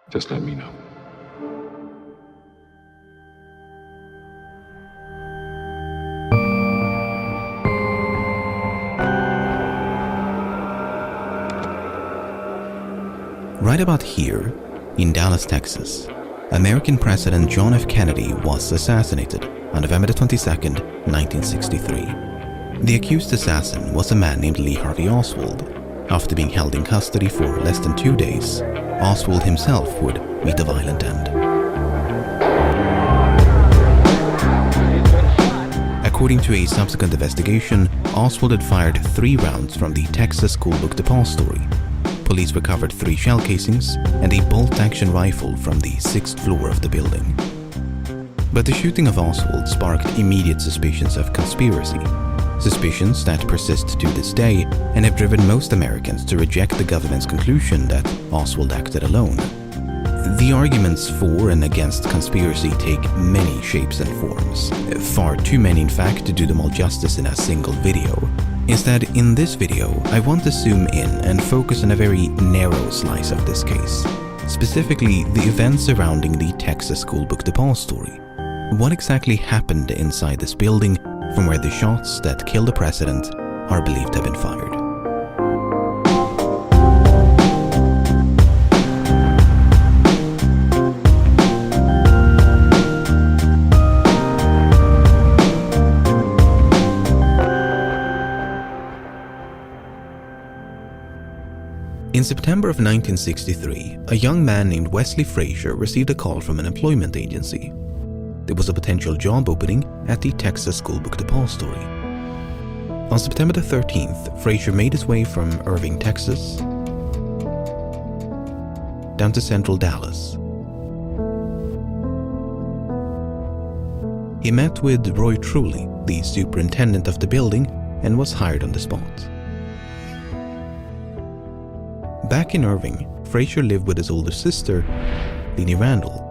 Just let me know. Right about here, in Dallas, Texas, American President John F. Kennedy was assassinated on November 22, 1963. The accused assassin was a man named Lee Harvey Oswald. After being held in custody for less than 2 days, Oswald himself would meet a violent end. According to a subsequent investigation, Oswald had fired 3 rounds from the Texas schoolbook depository. Police recovered 3 shell casings and a bolt-action rifle from the 6th floor of the building. But the shooting of Oswald sparked immediate suspicions of conspiracy. Suspicions that persist to this day and have driven most Americans to reject the government's conclusion that Oswald acted alone. The arguments for and against conspiracy take many shapes and forms. Far too many, in fact, to do them all justice in a single video. Instead, in this video, I want to zoom in and focus on a very narrow slice of this case. Specifically, the events surrounding the Texas schoolbook depository. What exactly happened inside this building from where the shots that killed the president are believed to have been fired. In September of 1963, a young man named Wesley Frazier received a call from an employment agency. There was a potential job opening at the Texas schoolbook depository. On September the 13th, Frazier made his way from Irving, Texas, down to central Dallas. He met with Roy Truly, the superintendent of the building, and was hired on the spot. Back in Irving, Frazier lived with his older sister, Leanie Randall.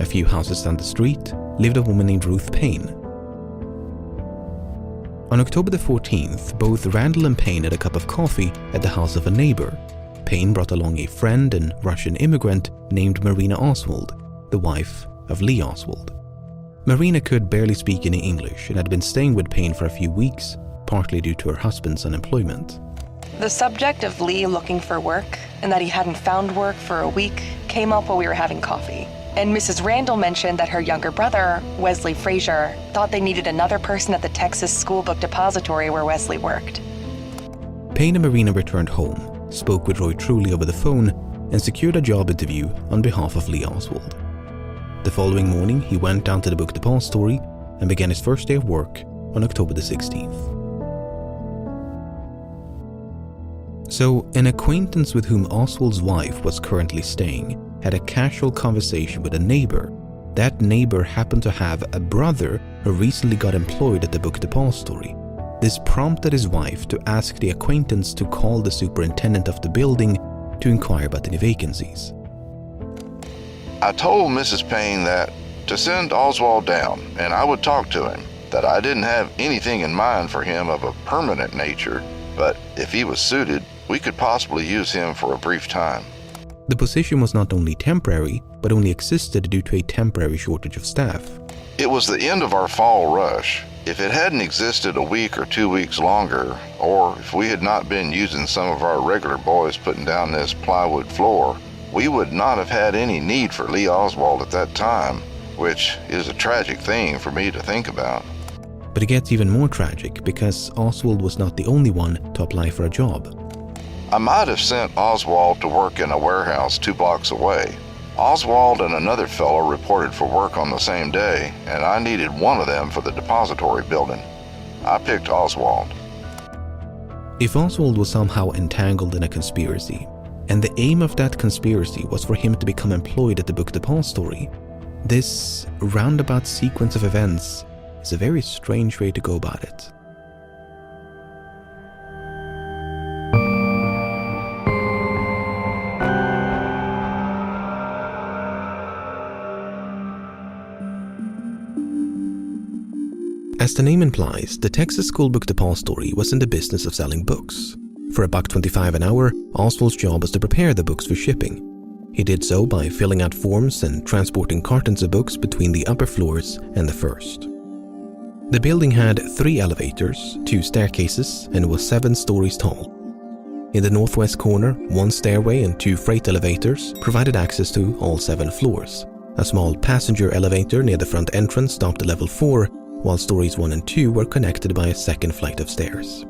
A few houses down the street lived a woman named Ruth Payne. On October the 14th, both Randall and Payne had a cup of coffee at the house of a neighbor. Payne brought along a friend and Russian immigrant named Marina Oswald, the wife of Lee Oswald. Marina could barely speak any English and had been staying with Payne for a few weeks, partly due to her husband's unemployment. The subject of Lee looking for work and that he hadn't found work for a week came up while we were having coffee. And Mrs. Randall mentioned that her younger brother, Wesley Frazier, thought they needed another person at the Texas schoolbook depository where Wesley worked. Payne and Marina returned home, spoke with Roy Truly over the phone, and secured a job interview on behalf of Lee Oswald. The following morning, he went down to the book depository and began his first day of work on October the 16th. So, an acquaintance with whom Oswald's wife was currently staying had a casual conversation with a neighbor. That neighbor happened to have a brother who recently got employed at the book depository. This prompted his wife to ask the acquaintance to call the superintendent of the building to inquire about any vacancies. I told Mrs. Payne that to send Oswald down and I would talk to him, that I didn't have anything in mind for him of a permanent nature, but if he was suited, we could possibly use him for a brief time. The position was not only temporary, but only existed due to a temporary shortage of staff. It was the end of our fall rush. If it hadn't existed a week or 2 weeks longer, or if we had not been using some of our regular boys putting down this plywood floor, we would not have had any need for Lee Oswald at that time, which is a tragic thing for me to think about. But it gets even more tragic because Oswald was not the only one to apply for a job. I might have sent Oswald to work in a warehouse 2 blocks away. Oswald and another fellow reported for work on the same day, and I needed one of them for the depository building. I picked Oswald. If Oswald was somehow entangled in a conspiracy, and the aim of that conspiracy was for him to become employed at the book depository, this roundabout sequence of events is a very strange way to go about it. As the name implies, the Texas schoolbook depository was in the business of selling books. For $1.25 an hour, Oswald's job was to prepare the books for shipping. He did so by filling out forms and transporting cartons of books between the upper floors and the first. The building had 3 elevators, 2 staircases, and was 7 stories tall. In the northwest corner, 1 stairway and 2 freight elevators provided access to all 7 floors. A small passenger elevator near the front entrance stopped at level 4, while stories 1 and 2 were connected by a second flight of stairs.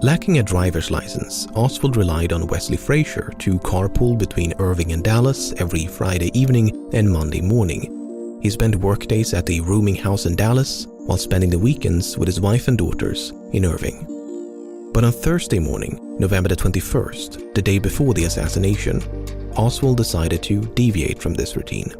Lacking a driver's license, Oswald relied on Wesley Frazier to carpool between Irving and Dallas every Friday evening and Monday morning. He spent workdays at a rooming house in Dallas while spending the weekends with his wife and daughters in Irving. But on Thursday morning, November the 21st, the day before the assassination, Oswald decided to deviate from this routine.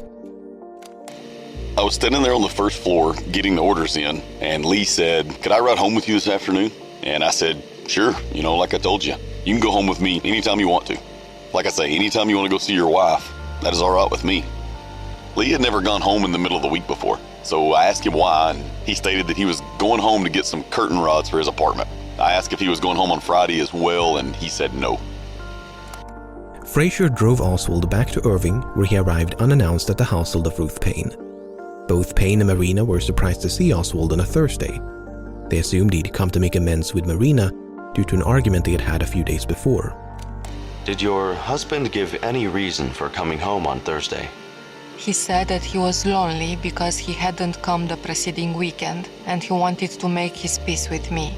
I was standing there on the first floor getting the orders in, and Lee said, "Could I ride home with you this afternoon?" And I said, "Sure, like I told you. You can go home with me anytime you want to. Like I say, anytime you want to go see your wife, that is all right with me." Lee had never gone home in the middle of the week before, so I asked him why, and he stated that he was going home to get some curtain rods for his apartment. I asked if he was going home on Friday as well, and he said no. Frazier drove Oswald back to Irving, where he arrived unannounced at the household of Ruth Payne. Both Payne and Marina were surprised to see Oswald on a Thursday. They assumed he'd come to make amends with Marina due to an argument they had had a few days before. Did your husband give any reason for coming home on Thursday? He said that he was lonely because he hadn't come the preceding weekend and he wanted to make his peace with me.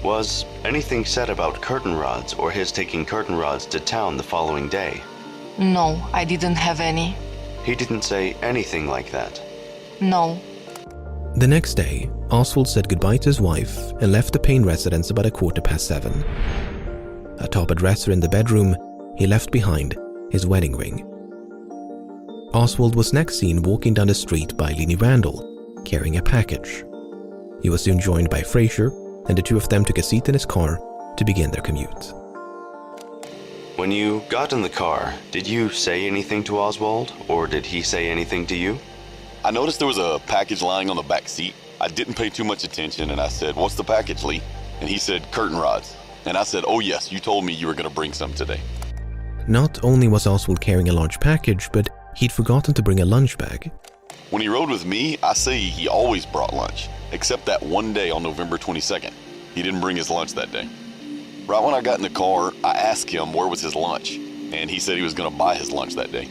Was anything said about curtain rods or his taking curtain rods to town the following day? No, I didn't have any. He didn't say anything like that? No. The next day, Oswald said goodbye to his wife and left the Payne residence about 7:15. Atop a dresser in the bedroom, he left behind his wedding ring. Oswald was next seen walking down the street by Lenny Randall, carrying a package. He was soon joined by Frazier, and the two of them took a seat in his car to begin their commute. When you got in the car, did you say anything to Oswald, or did he say anything to you? I noticed there was a package lying on the back seat. I didn't pay too much attention, and I said, "What's the package, Lee?" And he said, "Curtain rods." And I said, "Oh yes, you told me you were going to bring some today." Not only was Oswald carrying a large package, but he'd forgotten to bring a lunch bag. When he rode with me, I say he always brought lunch, except that one day on November 22nd. He didn't bring his lunch that day. Right when I got in the car, I asked him where was his lunch, and he said he was going to buy his lunch that day.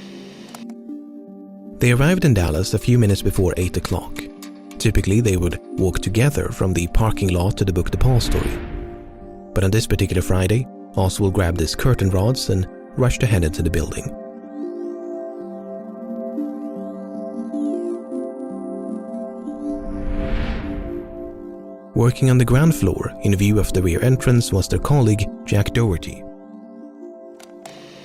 They arrived in Dallas a few minutes before 8 o'clock. Typically, they would walk together from the parking lot to the book depository. But on this particular Friday, Oswald grabbed his curtain rods and rushed ahead into the building. Working on the ground floor, in view of the rear entrance, was their colleague, Jack Doherty.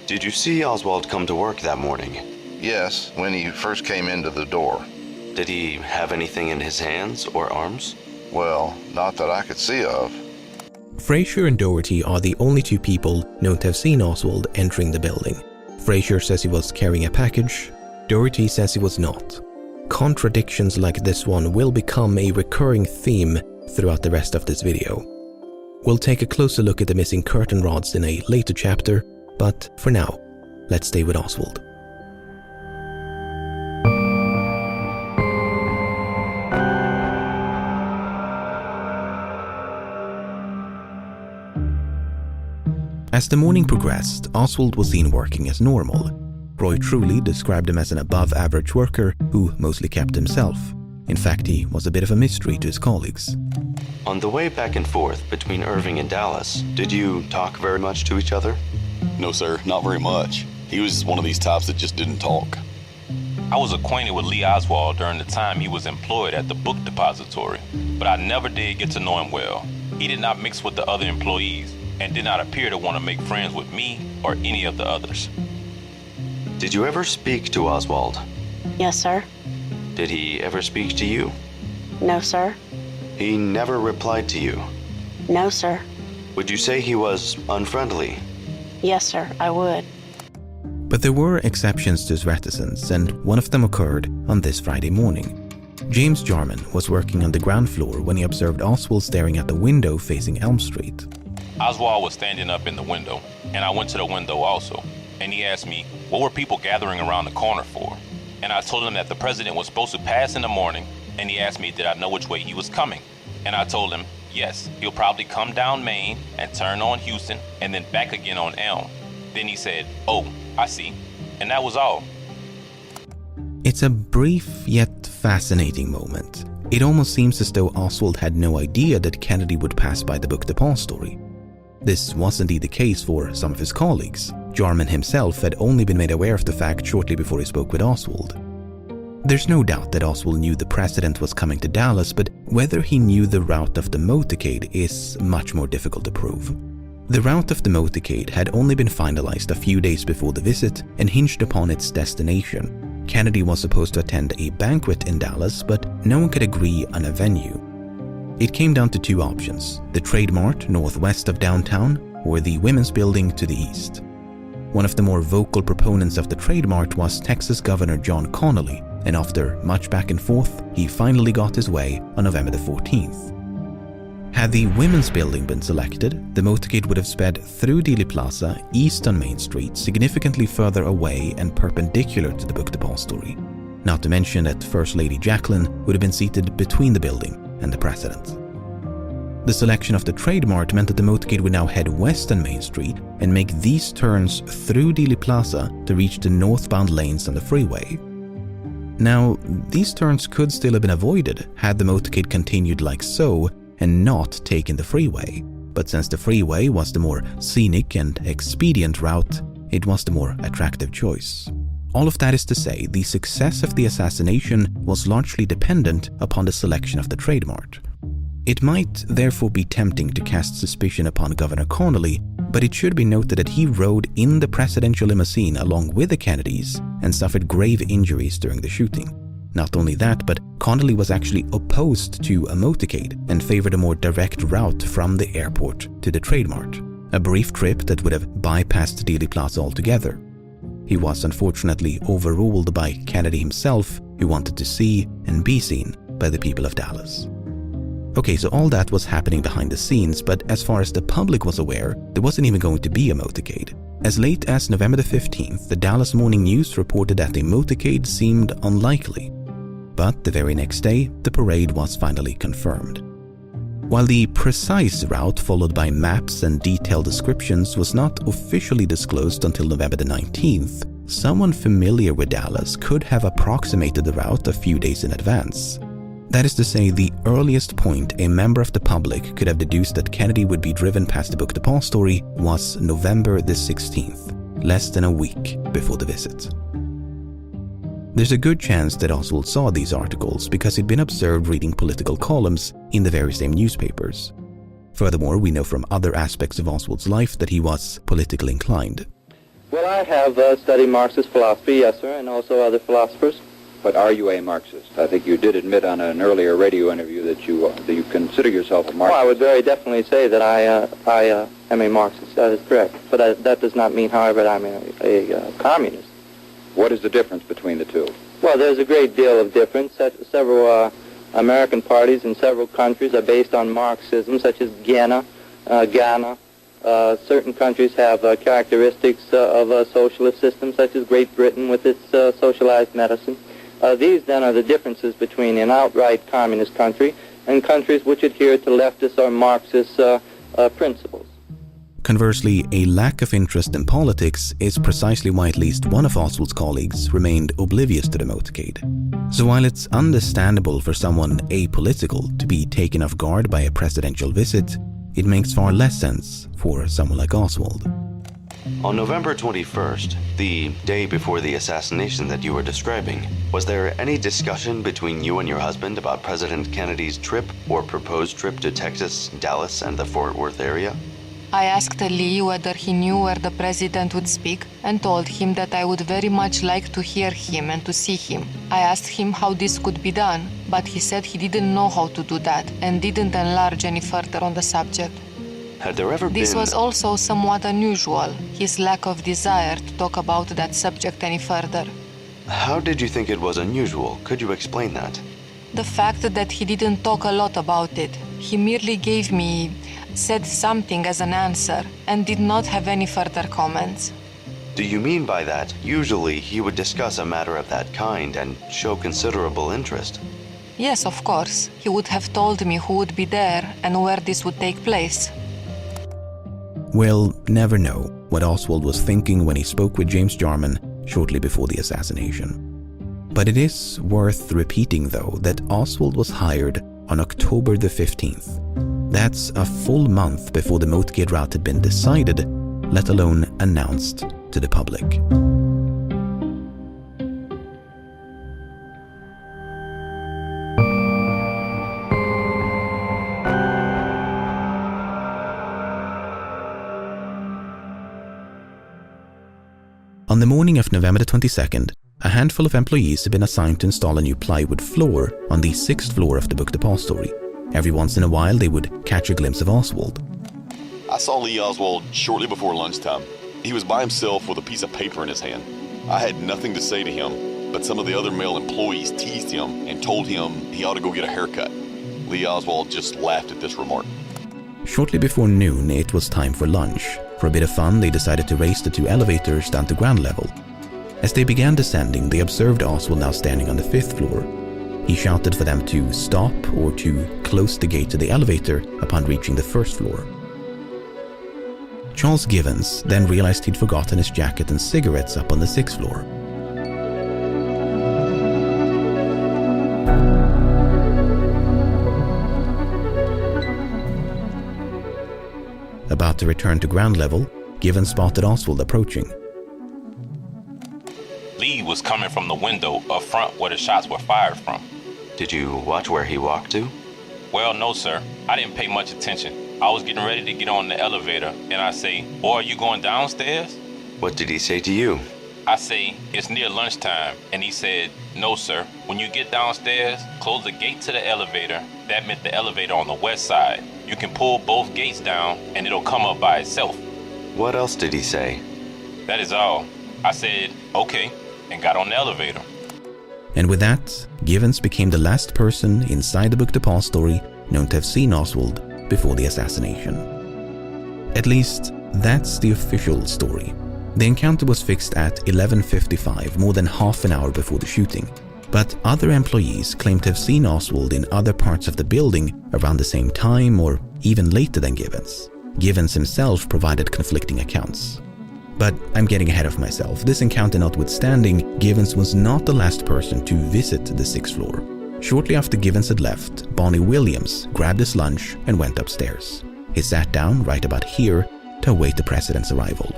Did you see Oswald come to work that morning? Yes, when he first came into the door. Did he have anything in his hands or arms? Well, not that I could see of. Frazier and Doherty are the only 2 people known to have seen Oswald entering the building. Frazier says he was carrying a package. Doherty says he was not. Contradictions like this one will become a recurring theme throughout the rest of this video. We'll take a closer look at the missing curtain rods in a later chapter, but for now, let's stay with Oswald. As the morning progressed, Oswald was seen working as normal. Roy Truly described him as an above-average worker who mostly kept himself. In fact, he was a bit of a mystery to his colleagues. On the way back and forth between Irving and Dallas, did you talk very much to each other? No, sir, not very much. He was one of these types that just didn't talk. I was acquainted with Lee Oswald during the time he was employed at the book depository, but I never did get to know him well. He did not mix with the other employees and did not appear to want to make friends with me or any of the others. Did you ever speak to Oswald? Yes, sir. Did he ever speak to you? No, sir. He never replied to you? No, sir. Would you say he was unfriendly? Yes, sir, I would. But there were exceptions to his reticence, and one of them occurred on this Friday morning. James Jarman was working on the ground floor when he observed Oswald staring at the window facing Elm Street. Oswald was standing up in the window, and I went to the window also, and he asked me, what were people gathering around the corner for? And I told him that the president was supposed to pass in the morning, and he asked me did I know which way he was coming. And I told him, yes, he'll probably come down Main and turn on Houston and then back again on Elm. Then he said, oh, I see. And that was all. It's a brief yet fascinating moment. It almost seems as though Oswald had no idea that Kennedy would pass by the Book Depository. This was indeed the case for some of his colleagues. Jarman himself had only been made aware of the fact shortly before he spoke with Oswald. There's no doubt that Oswald knew the president was coming to Dallas, but whether he knew the route of the motorcade is much more difficult to prove. The route of the motorcade had only been finalized a few days before the visit and hinged upon its destination. Kennedy was supposed to attend a banquet in Dallas, but no one could agree on a venue. It came down to two options: the Trade Mart northwest of downtown or the Women's Building to the east. One of the more vocal proponents of the Trade Mart was Texas Governor John Connally, and after much back and forth, he finally got his way on November the 14th. Had the Women's Building been selected, the motorcade would have sped through Dealey Plaza east on Main Street, significantly further away and perpendicular to the Book Depository. Not to mention that First Lady Jacqueline would have been seated between the building and the president. The selection of the Trade Mart meant that the motorcade would now head west on Main Street and make these turns through Dealey Plaza to reach the northbound lanes on the freeway. Now, these turns could still have been avoided had the motorcade continued like so and not taken the freeway, but since the freeway was the more scenic and expedient route, it was the more attractive choice. All of that is to say, the success of the assassination was largely dependent upon the selection of the Trade Mart. It might therefore be tempting to cast suspicion upon Governor Connally, but it should be noted that he rode in the presidential limousine along with the Kennedys and suffered grave injuries during the shooting. Not only that, but Connally was actually opposed to a motorcade and favored a more direct route from the airport to the Trade Mart, a brief trip that would have bypassed Dealey Plaza altogether. He was unfortunately overruled by Kennedy himself, who wanted to see and be seen by the people of Dallas. Okay, so all that was happening behind the scenes, but as far as the public was aware, there wasn't even going to be a motorcade. As late as November the 15th, the Dallas Morning News reported that a motorcade seemed unlikely. But the very next day, the parade was finally confirmed. While the precise route followed by maps and detailed descriptions was not officially disclosed until November the 19th, someone familiar with Dallas could have approximated the route a few days in advance. That is to say, the earliest point a member of the public could have deduced that Kennedy would be driven past the Book Depository was November the 16th, less than a week before the visit. There's a good chance that Oswald saw these articles because he'd been observed reading political columns in the very same newspapers. Furthermore, we know from other aspects of Oswald's life that he was politically inclined. Well, I have studied Marxist philosophy, yes, sir, and also other philosophers. But are you a Marxist? I think you did admit on an earlier radio interview that you consider yourself a Marxist. Well, I would very definitely say that I am a Marxist. That is correct. But that does not mean, however, that I'm a communist. What is the difference between the two? Well, there's a great deal of difference. Several American parties in several countries are based on Marxism, such as Ghana. Certain countries have characteristics of a socialist system, such as Great Britain with its socialized medicine. These, then, are the differences between an outright communist country and countries which adhere to leftist or Marxist principles. Conversely, a lack of interest in politics is precisely why at least one of Oswald's colleagues remained oblivious to the motorcade. So while it's understandable for someone apolitical to be taken off guard by a presidential visit, it makes far less sense for someone like Oswald. On November 21st, the day before the assassination that you were describing, was there any discussion between you and your husband about President Kennedy's trip or proposed trip to Texas, Dallas, and the Fort Worth area? I asked Lee whether he knew where the president would speak and told him that I would very much like to hear him and to see him. I asked him how this could be done, but he said he didn't know how to do that and didn't enlarge any further on the subject. Had there ever This been... was also somewhat unusual, his lack of desire to talk about that subject any further. How did you think it was unusual? Could you explain that? The fact that he didn't talk a lot about it. He merely gave me said something as an answer, and did not have any further comments. Do you mean by that, usually he would discuss a matter of that kind and show considerable interest? Yes, of course. He would have told me who would be there and where this would take place. We'll never know what Oswald was thinking when he spoke with James Jarman shortly before the assassination. But it is worth repeating, though, that Oswald was hired on October the 15th. That's a full month before the Motorcade route had been decided, let alone announced to the public. On the morning of November the 22nd, a handful of employees had been assigned to install a new plywood floor on the 6th floor of the book depository. Every once in a while, they would catch a glimpse of Oswald. I saw Lee Oswald shortly before lunchtime. He was by himself with a piece of paper in his hand. I had nothing to say to him, but some of the other male employees teased him and told him he ought to go get a haircut. Lee Oswald just laughed at this remark. Shortly before noon, it was time for lunch. For a bit of fun, they decided to race the two elevators down to ground level. As they began descending, they observed Oswald now standing on the 5th floor. He shouted for them to stop or to close the gate to the elevator upon reaching the 1st floor. Charles Givens then realized he'd forgotten his jacket and cigarettes up on the 6th floor. About to return to ground level, Givens spotted Oswald approaching. Lee was coming from the window up front where the shots were fired from. Did you watch where he walked to? Well, no, sir. I didn't pay much attention. I was getting ready to get on the elevator, and I say, "Boy, are you going downstairs?" What did he say to you? I say, "It's near lunchtime," and he said, "No, sir. When you get downstairs, close the gate to the elevator." That meant the elevator on the west side. You can pull both gates down, and it'll come up by itself. What else did he say? That is all. I said, "Okay," and got on the elevator. And with that, Givens became the last person inside the book depository known to have seen Oswald before the assassination. At least, that's the official story. The encounter was fixed at 11:55, more than half an hour before the shooting. But other employees claimed to have seen Oswald in other parts of the building around the same time or even later than Givens. Givens himself provided conflicting accounts. But I'm getting ahead of myself. This encounter notwithstanding, Givens was not the last person to visit the 6th floor. Shortly after Givens had left, Bonnie Williams grabbed his lunch and went upstairs. He sat down right about here to await the president's arrival.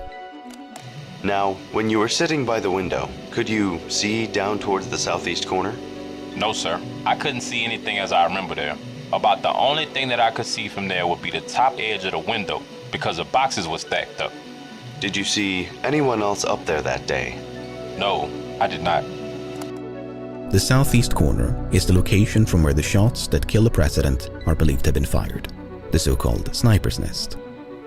Now, when you were sitting by the window, could you see down towards the southeast corner? No, sir. I couldn't see anything as I remember there. About the only thing that I could see from there would be the top edge of the window because the boxes were stacked up. Did you see anyone else up there that day? No, I did not. The southeast corner is the location from where the shots that killed the president are believed to have been fired, the so-called sniper's nest.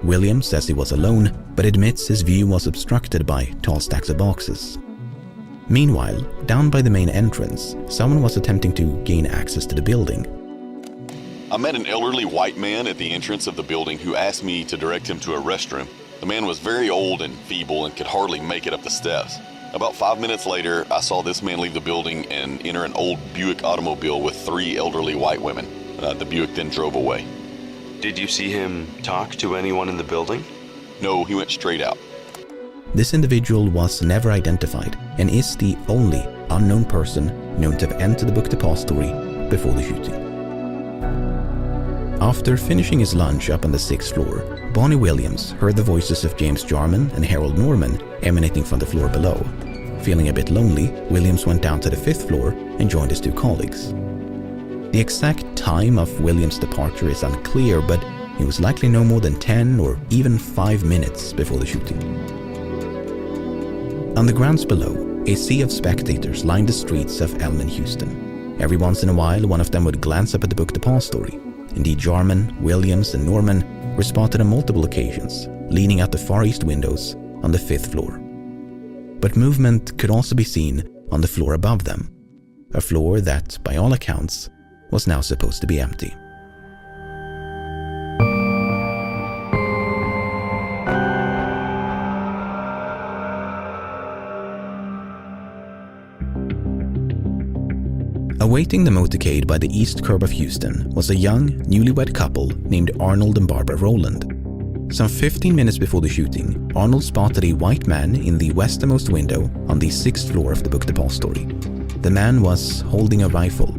Williams says he was alone, but admits his view was obstructed by tall stacks of boxes. Meanwhile, down by the main entrance, someone was attempting to gain access to the building. I met an elderly white man at the entrance of the building who asked me to direct him to a restroom. The man was very old and feeble and could hardly make it up the steps. About 5 minutes later, I saw this man leave the building and enter an old Buick automobile with 3 elderly white women. The Buick then drove away. Did you see him talk to anyone in the building? No, he went straight out. This individual was never identified and is the only unknown person known to have entered the book depository before the shooting. After finishing his lunch up on the 6th floor, Bonnie Williams heard the voices of James Jarman and Harold Norman emanating from the floor below. Feeling a bit lonely, Williams went down to the 5th floor and joined his 2 colleagues. The exact time of Williams' departure is unclear, but it was likely no more than 10 or even 5 minutes before the shooting. On the grounds below, a sea of spectators lined the streets of Elm and Houston. Every once in a while, one of them would glance up at the book depository. Indeed, Jarman, Williams, and Norman were spotted on multiple occasions, leaning out the far east windows on the 5th floor. But movement could also be seen on the floor above them, a floor that, by all accounts, was now supposed to be empty. Awaiting the motorcade by the east curb of Houston was a young, newlywed couple named Arnold and Barbara Rowland. Some 15 minutes before the shooting, Arnold spotted a white man in the westernmost window on the 6th floor of the book depository. The man was holding a rifle,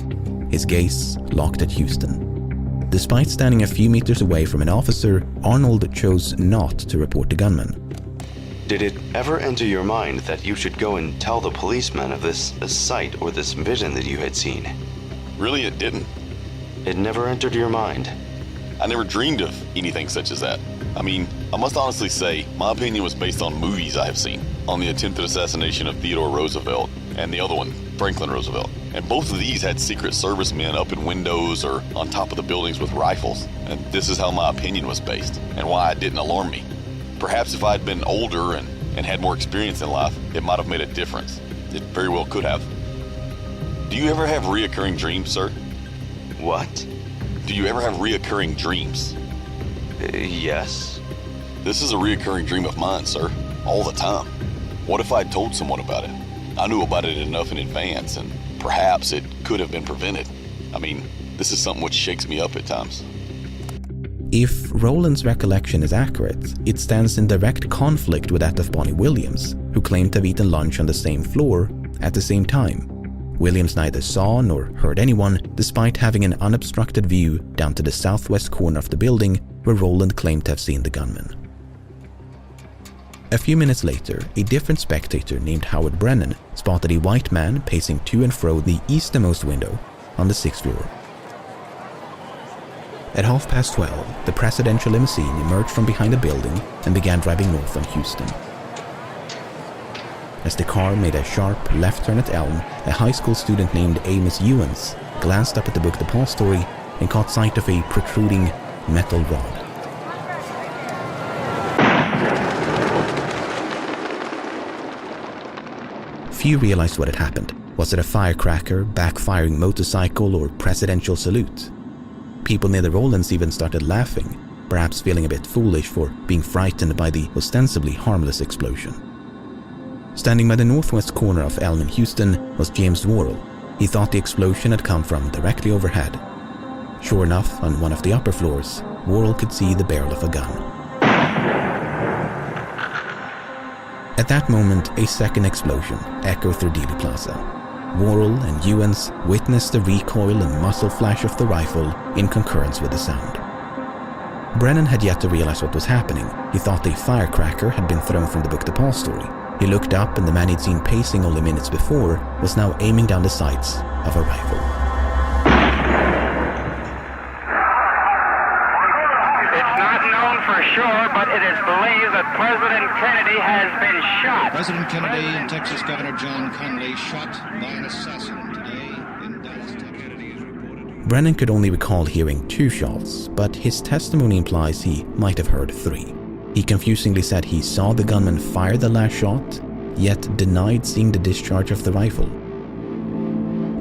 his gaze locked at Houston. Despite standing a few meters away from an officer, Arnold chose not to report the gunman. Did it ever enter your mind that you should go and tell the policeman of this sight or this vision that you had seen? Really, it didn't. It never entered your mind? I never dreamed of anything such as that. I mean, I must honestly say, my opinion was based on movies I have seen, on the attempted assassination of Theodore Roosevelt and the other one, Franklin Roosevelt. And both of these had Secret Service men up in windows or on top of the buildings with rifles. And this is how my opinion was based, and why it didn't alarm me. Perhaps if I'd been older and had more experience in life, it might have made a difference. It very well could have. Do you ever have reoccurring dreams, sir? What? Do you ever have reoccurring dreams? Yes. This is a reoccurring dream of mine, sir. All the time. What if I'd told someone about it? I knew about it enough in advance, and perhaps it could have been prevented. I mean, this is something which shakes me up at times. If Rowland's recollection is accurate, it stands in direct conflict with that of Bonnie Williams, who claimed to have eaten lunch on the same floor at the same time. Williams neither saw nor heard anyone, despite having an unobstructed view down to the southwest corner of the building where Rowland claimed to have seen the gunman. A few minutes later, a different spectator named Howard Brennan spotted a white man pacing to and fro the easternmost window on the 6th floor. At 12:30, the presidential limousine emerged from behind a building and began driving north on Houston. As the car made a sharp left turn at Elm, a high school student named Amos Ewens glanced up at the book depository and caught sight of a protruding metal rod. Few realized what had happened. Was it a firecracker, backfiring motorcycle, or presidential salute? People near the Rowlands even started laughing, perhaps feeling a bit foolish for being frightened by the ostensibly harmless explosion. Standing by the northwest corner of Elm in Houston was James Worrell. He thought the explosion had come from directly overhead. Sure enough, on one of the upper floors, Worrell could see the barrel of a gun. At that moment, a second explosion echoed through Dealey Plaza. Worrell and Ewens witnessed the recoil and muzzle flash of the rifle in concurrence with the sound. Brennan had yet to realize what was happening. He thought a firecracker had been thrown from the book depository. He looked up, and the man he'd seen pacing only minutes before was now aiming down the sights of a rifle. It's not known for sure, but it is believed that President Kennedy has been shot. President Kennedy and Texas Governor John Connally shot by an assassin today in Dallas, Texas. Brennan could only recall hearing 2 shots, but his testimony implies he might have heard 3. He confusingly said he saw the gunman fire the last shot, yet denied seeing the discharge of the rifle.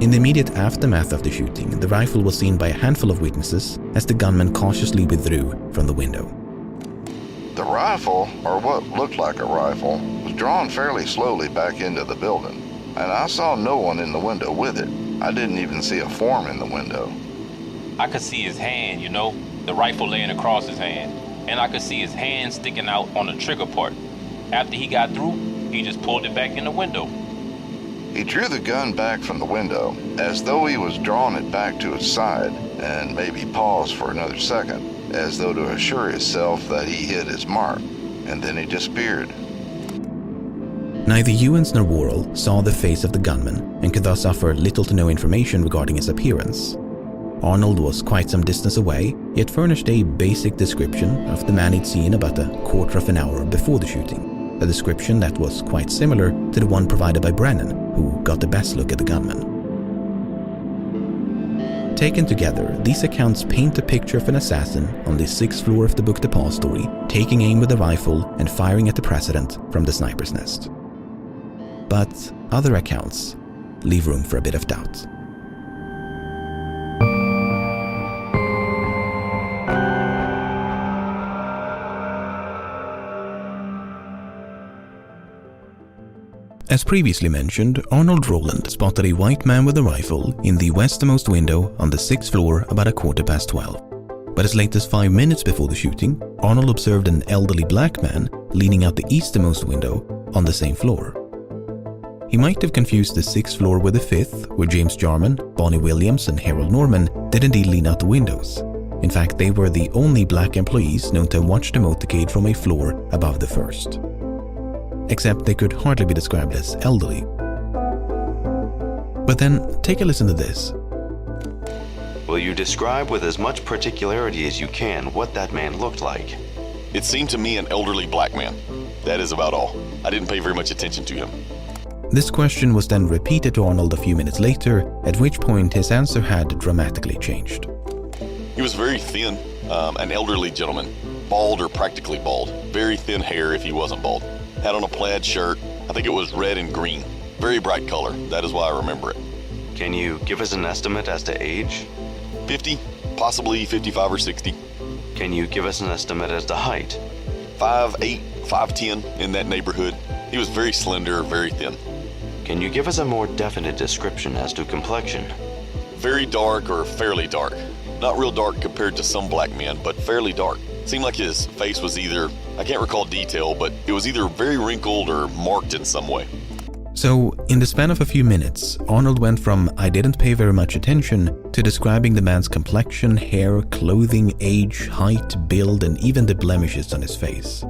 In the immediate aftermath of the shooting, the rifle was seen by a handful of witnesses as the gunman cautiously withdrew from the window. The rifle, or what looked like a rifle, was drawn fairly slowly back into the building, and I saw no one in the window with it. I didn't even see a form in the window. I could see his hand, the rifle laying across his hand. And I could see his hand sticking out on the trigger part. After he got through, he just pulled it back in the window. He drew the gun back from the window, as though he was drawing it back to his side, and maybe paused for another second, as though to assure himself that he hit his mark, and then he disappeared. Neither Ewens nor Worrell saw the face of the gunman and could thus offer little to no information regarding his appearance. Arnold was quite some distance away, yet furnished a basic description of the man he'd seen about a quarter of an hour before the shooting, a description that was quite similar to the one provided by Brennan, who got the best look at the gunman. Taken together, these accounts paint a picture of an assassin on the 6th floor of the book depository, taking aim with a rifle and firing at the president from the sniper's nest. But other accounts leave room for a bit of doubt. As previously mentioned, Arnold Rowland spotted a white man with a rifle in the westernmost window on the 6th floor about 12:15. But as late as 5 minutes before the shooting, Arnold observed an elderly black man leaning out the easternmost window on the same floor. He might have confused the 6th floor with the 5th, where James Jarman, Bonnie Williams and Harold Norman did indeed lean out the windows. In fact, they were the only black employees known to have watched the motorcade from a floor above the 1st. Except they could hardly be described as elderly. But then, take a listen to this. Will you describe with as much particularity as you can what that man looked like? It seemed to me an elderly black man. That is about all. I didn't pay very much attention to him. This question was then repeated to Arnold a few minutes later, at which point his answer had dramatically changed. He was very thin, an elderly gentleman, bald or practically bald, very thin hair if he wasn't bald. Had on a plaid shirt, I think it was red and green, very bright color, that is why I remember it. Can you give us an estimate as to age? 50, possibly 55 or 60. Can you give us an estimate as to height? 5'8", 5'10", in that neighborhood. He was very slender, very thin. Can you give us a more definite description as to complexion? Very dark or fairly dark. Not real dark compared to some black men, but fairly dark. Seemed like his face was either, I can't recall detail, but it was either very wrinkled or marked in some way. So, in the span of a few minutes, Arnold went from "I didn't pay very much attention" to describing the man's complexion, hair, clothing, age, height, build, and even the blemishes on his face.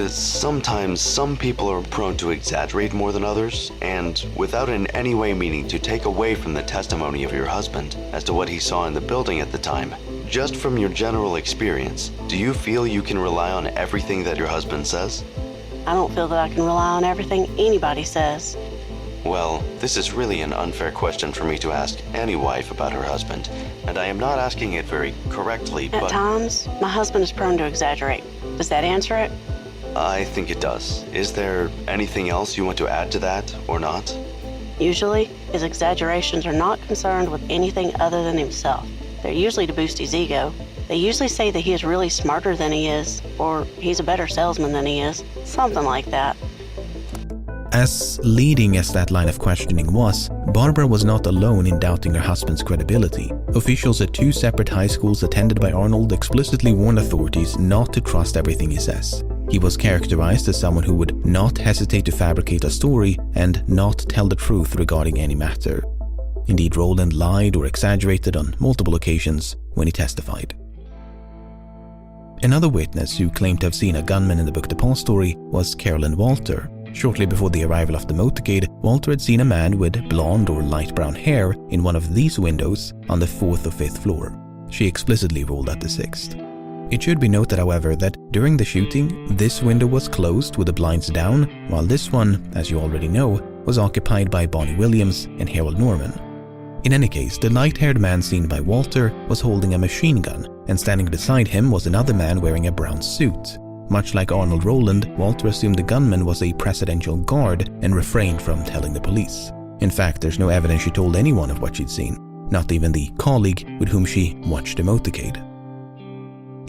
Sometimes some people are prone to exaggerate more than others, and without in any way meaning to take away from the testimony of your husband as to what he saw in the building at the time, just from your general experience, do you feel you can rely on everything that your husband says? I don't feel that I can rely on everything anybody says. Well, this is really an unfair question for me to ask any wife about her husband, and I am not asking it very correctly, At but times, my husband is prone to exaggerate. Does that answer it? I think it does. Is there anything else you want to add to that, or not? Usually, his exaggerations are not concerned with anything other than himself. They're usually to boost his ego. They usually say that he is really smarter than he is, or he's a better salesman than he is, something like that. As leading as that line of questioning was, Barbara was not alone in doubting her husband's credibility. Officials at 2 separate high schools attended by Arnold explicitly warned authorities not to trust everything he says. He was characterized as someone who would not hesitate to fabricate a story and not tell the truth regarding any matter. Indeed, Rowland lied or exaggerated on multiple occasions when he testified. Another witness who claimed to have seen a gunman in the Book Depository was Carolyn Walter. Shortly before the arrival of the motorcade, Walter had seen a man with blonde or light brown hair in one of these windows on the 4th or 5th floor. She explicitly ruled out the 6th. It should be noted, however, that during the shooting, this window was closed with the blinds down, while this one, as you already know, was occupied by Bonnie Williams and Harold Norman. In any case, the light-haired man seen by Walter was holding a machine gun, and standing beside him was another man wearing a brown suit. Much like Arnold Rowland, Walter assumed the gunman was a presidential guard and refrained from telling the police. In fact, there's no evidence she told anyone of what she'd seen, not even the colleague with whom she watched the motorcade.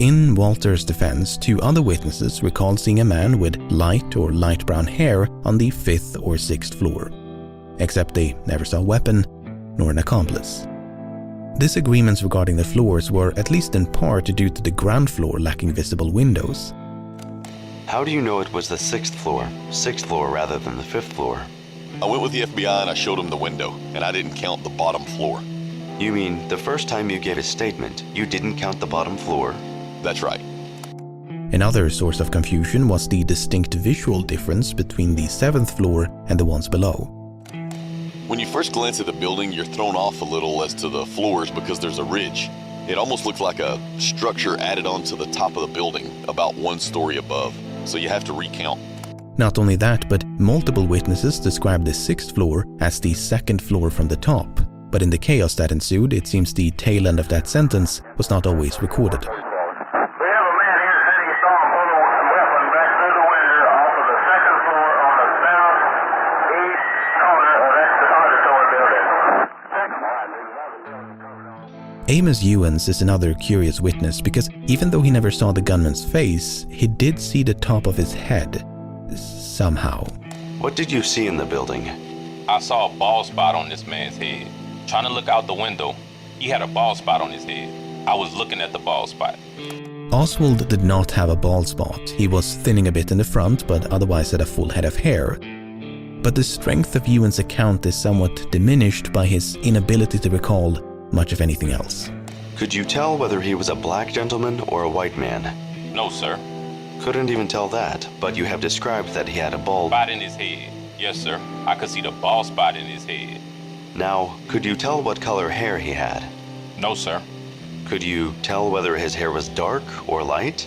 In Walter's defense, 2 other witnesses recalled seeing a man with light or light brown hair on the 5th or 6th floor, except they never saw a weapon nor an accomplice. Disagreements regarding the floors were at least in part due to the ground floor lacking visible windows. How do you know it was the 6th floor rather than the 5th floor? I went with the FBI and I showed them the window, and I didn't count the bottom floor. You mean the first time you gave a statement, you didn't count the bottom floor? That's right. Another source of confusion was the distinct visual difference between the 7th floor and the ones below. When you first glance at the building, you're thrown off a little as to the floors because there's a ridge. It almost looks like a structure added onto the top of the building, about 1 story above, so you have to recount. Not only that, but multiple witnesses described the 6th floor as the 2nd floor from the top. But in the chaos that ensued, it seems the tail end of that sentence was not always recorded. Amos Ewens is another curious witness because even though he never saw the gunman's face, he did see the top of his head. Somehow. What did you see in the building? I saw a bald spot on this man's head. Trying to look out the window, he had a bald spot on his head. I was looking at the bald spot. Oswald did not have a bald spot. He was thinning a bit in the front, but otherwise had a full head of hair. But the strength of Ewan's account is somewhat diminished by his inability to recall much of anything else. Could you tell whether he was a black gentleman or a white man? No, sir. Couldn't even tell that, but you have described that he had a bald spot in his head. Yes, sir. I could see the bald spot in his head. Now, could you tell what color hair he had? No, sir. Could you tell whether his hair was dark or light?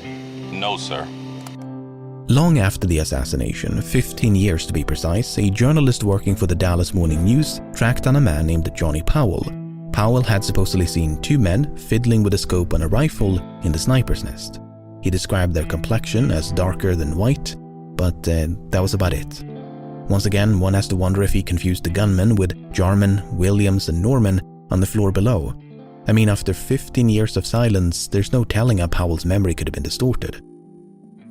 No, sir. Long after the assassination, 15 years to be precise, a journalist working for the Dallas Morning News tracked down a man named Johnny Powell. Powell had supposedly seen two men fiddling with a scope on a rifle in the sniper's nest. He described their complexion as darker than white, but that was about it. Once again, one has to wonder if he confused the gunmen with Jarman, Williams, and Norman on the floor below. I mean, after 15 years of silence, there's no telling how Powell's memory could have been distorted.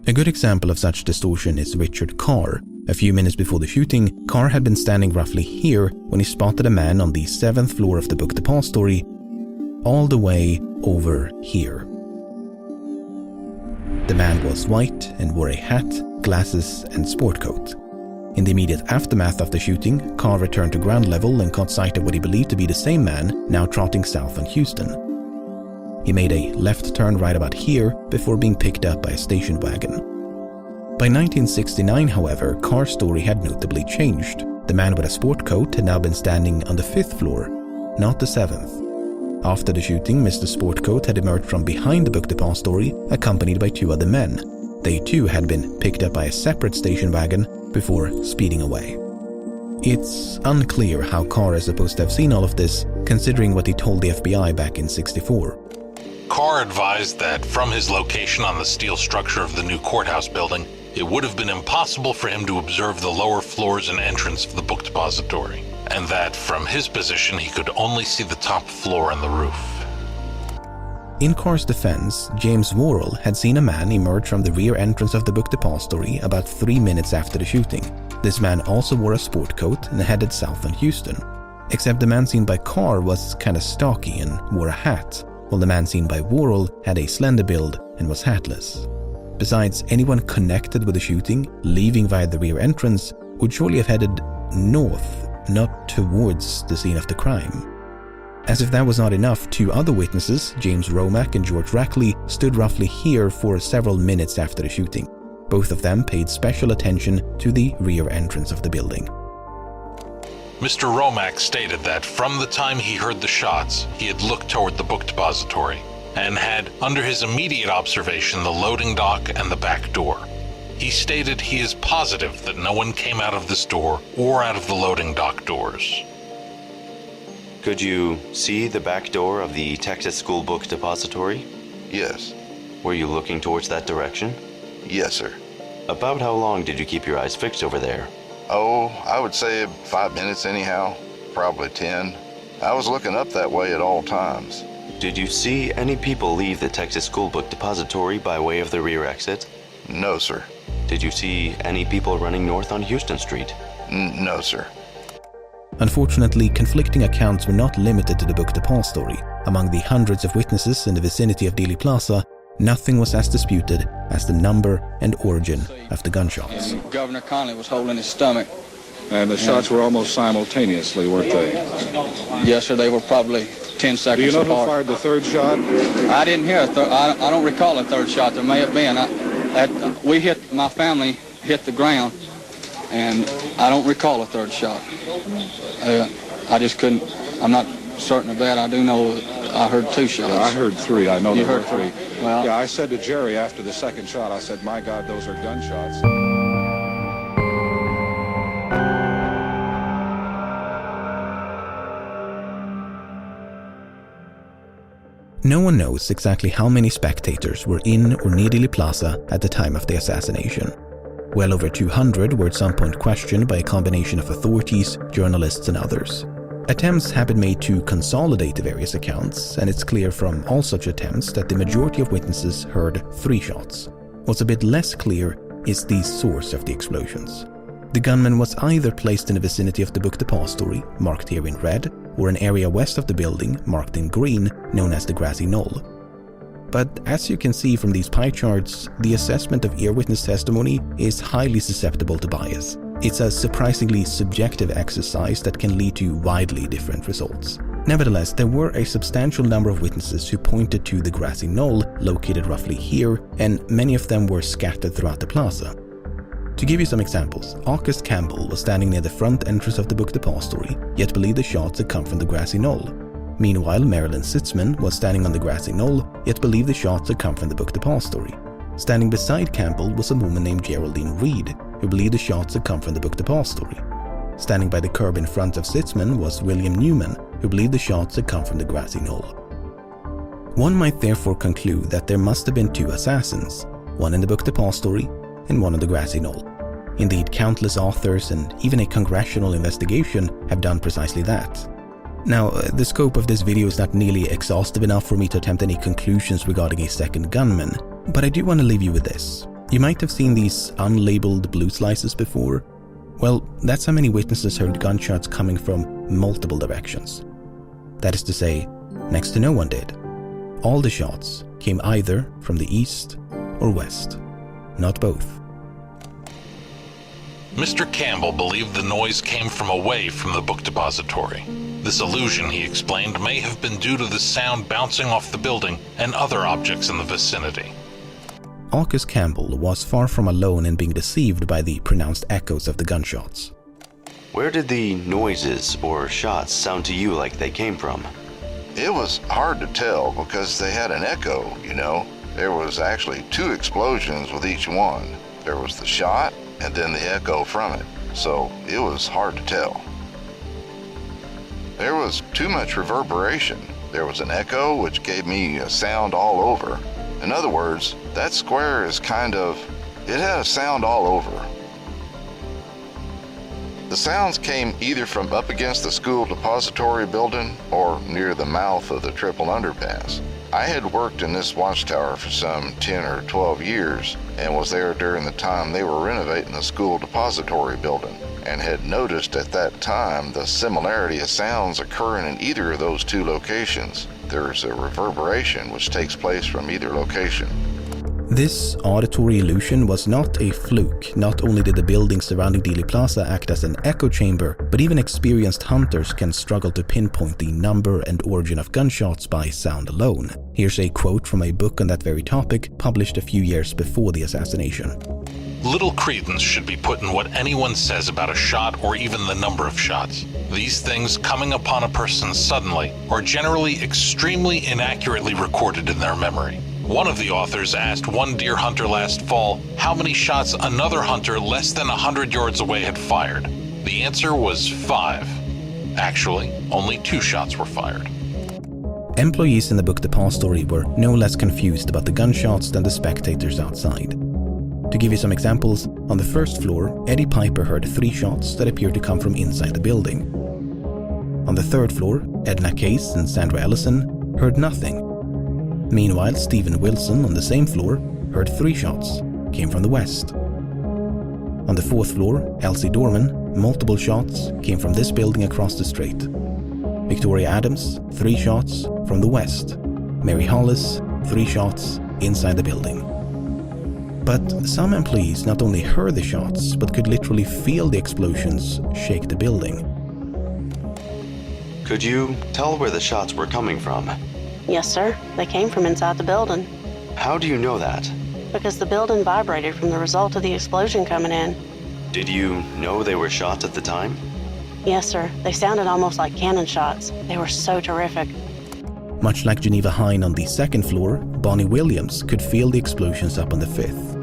A good example of such distortion is Richard Carr. A few minutes before the shooting, Carr had been standing roughly here when he spotted a man on the 7th floor of the Book Depository, all the way over here. The man was white and wore a hat, glasses, and sport coat. In the immediate aftermath of the shooting, Carr returned to ground level and caught sight of what he believed to be the same man now trotting south on Houston. He made a left turn right about here before being picked up by a station wagon. By 1969, however, Carr's story had notably changed. The man with a sport coat had now been standing on the 5th floor, not the 7th. After the shooting, Mr. Sportcoat had emerged from behind the Book Depository, accompanied by two other men. They too had been picked up by a separate station wagon before speeding away. It's unclear how Carr is supposed to have seen all of this, considering what he told the FBI back in '64. Carr advised that from his location on the steel structure of the new courthouse building, it would have been impossible for him to observe the lower floors and entrance of the book depository, and that from his position he could only see the top floor and the roof. In Carr's defense, James Worrell had seen a man emerge from the rear entrance of the book depository about 3 minutes after the shooting. This man also wore a sport coat and headed south on Houston. Except the man seen by Carr was kinda stocky and wore a hat, while the man seen by Worrell had a slender build and was hatless. Besides, anyone connected with the shooting, leaving via the rear entrance, would surely have headed north, not towards the scene of the crime. As if that was not enough, two other witnesses, James Romack and George Rackley, stood roughly here for several minutes after the shooting. Both of them paid special attention to the rear entrance of the building. Mr. Romack stated that from the time he heard the shots, he had looked toward the book depository and had, under his immediate observation, the loading dock and the back door. He stated he is positive that no one came out of this door or out of the loading dock doors. Could you see the back door of the Texas School Book Depository? Yes. Were you looking towards that direction? Yes, sir. About how long did you keep your eyes fixed over there? Oh, I would say 5 minutes anyhow, probably 10. I was looking up that way at all times. Did you see any people leave the Texas School Book Depository by way of the rear exit? No, sir. Did you see any people running north on Houston Street? No, sir. Unfortunately, conflicting accounts were not limited to the book depository. Among the hundreds of witnesses in the vicinity of Dealey Plaza, nothing was as disputed as the number and origin of the gunshots. And Governor Connolly was holding his stomach. And the shots were almost simultaneously, weren't they? Yes, sir. They were probably 10 seconds apart. Do you know who fired the third shot? I didn't hear I don't recall a third shot. There may have been. My family hit the ground, and I don't recall a third shot. I just couldn't. I'm not certain of that. I do know I heard 2 shots. Yeah, I heard 3. I know you there heard were 3. Well, yeah, I said to Jerry after the second shot, I said, "My God, those are gunshots." No one knows exactly how many spectators were in or near Dealey Plaza at the time of the assassination. Well over 200 were at some point questioned by a combination of authorities, journalists, and others. Attempts have been made to consolidate the various accounts, and it's clear from all such attempts that the majority of witnesses heard 3 shots. What's a bit less clear is the source of the explosions. The gunman was either placed in the vicinity of the book depository, marked here in red, or an area west of the building, marked in green, known as the grassy knoll. But as you can see from these pie charts, the assessment of earwitness testimony is highly susceptible to bias. It's a surprisingly subjective exercise that can lead to widely different results. Nevertheless, there were a substantial number of witnesses who pointed to the grassy knoll located roughly here, and many of them were scattered throughout the plaza. To give you some examples, August Campbell was standing near the front entrance of the book depository, yet believed the shots had come from the grassy knoll. Meanwhile, Marilyn Sitzman was standing on the grassy knoll, yet believed the shots had come from the book depository. Standing beside Campbell was a woman named Geraldine Reed, who believed the shots had come from the book depository. Standing by the curb in front of Sitzman was William Newman, who believed the shots had come from the grassy knoll. One might therefore conclude that there must have been two assassins, one in the book depository and one on the grassy knoll. Indeed, countless authors and even a congressional investigation have done precisely that. Now, the scope of this video is not nearly exhaustive enough for me to attempt any conclusions regarding a second gunman, but I do want to leave you with this. You might have seen these unlabeled blue slices before. Well, that's how many witnesses heard gunshots coming from multiple directions. That is to say, next to no one did. All the shots came either from the east or west, not both. Mr. Campbell believed the noise came from away from the book depository. This illusion, he explained, may have been due to the sound bouncing off the building and other objects in the vicinity. August Campbell was far from alone in being deceived by the pronounced echoes of the gunshots. Where did the noises or shots sound to you like they came from? It was hard to tell because they had an echo, you know. There was actually two explosions with each one. There was the shot and then the echo from it, so it was hard to tell. There was too much reverberation. There was an echo which gave me a sound all over. In other words, that square is it had a sound all over. The sounds came either from up against the school depository building or near the mouth of the triple underpass. I had worked in this watchtower for some 10 or 12 years and was there during the time they were renovating the school depository building, and had noticed at that time the similarity of sounds occurring in either of those two locations. There's a reverberation which takes place from either location. This auditory illusion was not a fluke. Not only did the building surrounding Dealey Plaza act as an echo chamber, but even experienced hunters can struggle to pinpoint the number and origin of gunshots by sound alone. Here's a quote from a book on that very topic, published a few years before the assassination. Little credence should be put in what anyone says about a shot or even the number of shots. These things coming upon a person suddenly are generally extremely inaccurately recorded in their memory. One of the authors asked one deer hunter last fall how many shots another hunter less than 100 yards away had fired. The answer was 5. Actually, only 2 shots were fired. Employees in the book depository were no less confused about the gunshots than the spectators outside. To give you some examples, on the first floor, Eddie Piper heard 3 shots that appeared to come from inside the building. On the third floor, Edna Case and Sandra Ellison heard nothing. Meanwhile, Stephen Wilson on the same floor heard 3 shots, came from the west. On the fourth floor, Elsie Dorman, multiple shots came from this building across the street. Victoria Adams, 3 shots from the west. Mary Hollis, 3 shots inside the building. But some employees not only heard the shots, but could literally feel the explosions shake the building. Could you tell where the shots were coming from? Yes, sir. They came from inside the building. How do you know that? Because the building vibrated from the result of the explosion coming in. Did you know they were shots at the time? Yes, sir. They sounded almost like cannon shots. They were so terrific. Much like Geneva Hine on the second floor, Bonnie Williams could feel the explosions up on the 5th.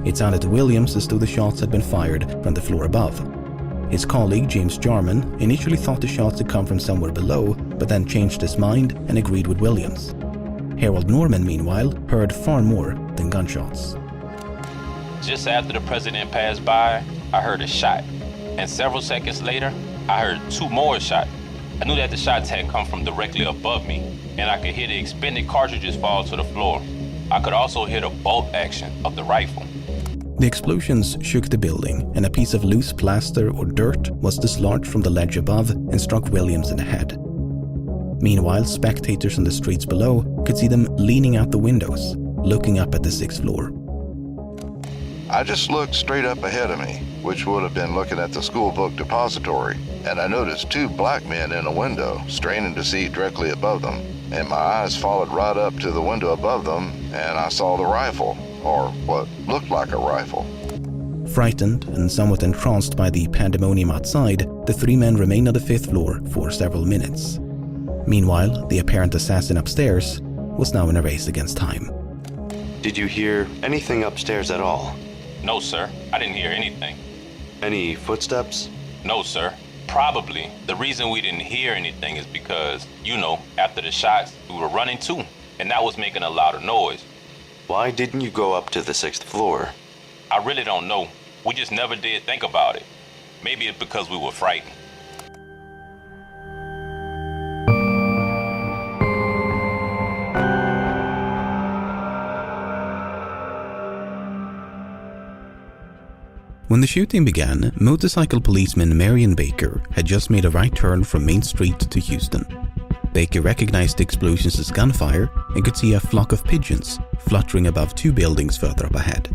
It sounded to Williams as though the shots had been fired from the floor above. His colleague, James Jarman, initially thought the shots had come from somewhere below, but then changed his mind and agreed with Williams. Harold Norman, meanwhile, heard far more than gunshots. Just after the president passed by, I heard a shot. And several seconds later, I heard 2 more shots. I knew that the shots had come from directly above me, and I could hear the expended cartridges fall to the floor. I could also hear the bolt action of the rifle. The explosions shook the building, and a piece of loose plaster or dirt was dislodged from the ledge above and struck Williams in the head. Meanwhile, spectators on the streets below could see them leaning out the windows, looking up at the 6th floor. I just looked straight up ahead of me, which would have been looking at the school book depository, and I noticed 2 black men in a window, straining to see directly above them, and my eyes followed right up to the window above them, and I saw the rifle, or what looked like a rifle. Frightened and somewhat entranced by the pandemonium outside, the 3 men remained on the 5th floor for several minutes. Meanwhile, the apparent assassin upstairs was now in a race against time. Did you hear anything upstairs at all? No, sir. I didn't hear anything. Any footsteps? No, sir. Probably. The reason we didn't hear anything is because, after the shots, we were running too, and that was making a louder noise. Why didn't you go up to the 6th floor? I really don't know. We just never did think about it. Maybe it's because we were frightened. When the shooting began, motorcycle policeman Marion Baker had just made a right turn from Main Street to Houston. Baker recognized the explosions as gunfire and could see a flock of pigeons fluttering above 2 buildings further up ahead.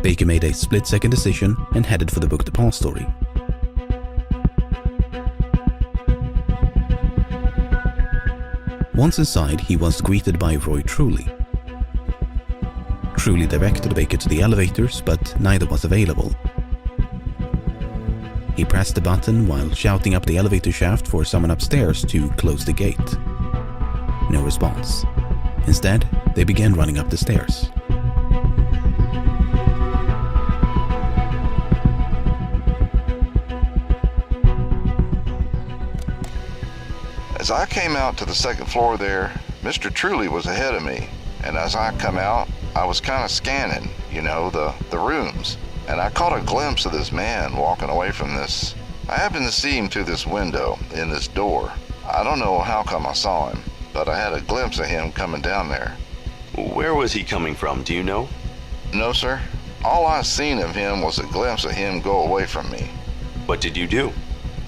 Baker made a split-second decision and headed for the book depository. Once inside, he was greeted by Roy Truly. Truly directed Baker to the elevators, but neither was available. He pressed the button while shouting up the elevator shaft for someone upstairs to close the gate. No response. Instead, they began running up the stairs. As I came out to the 2nd floor there, Mr. Truly was ahead of me, and as I come out, I was kind of scanning, the rooms, and I caught a glimpse of this man walking away from this. I happened to see him through this window in this door. I don't know how come I saw him, but I had a glimpse of him coming down there. Where was he coming from, do you know? No, sir. All I seen of him was a glimpse of him go away from me. What did you do?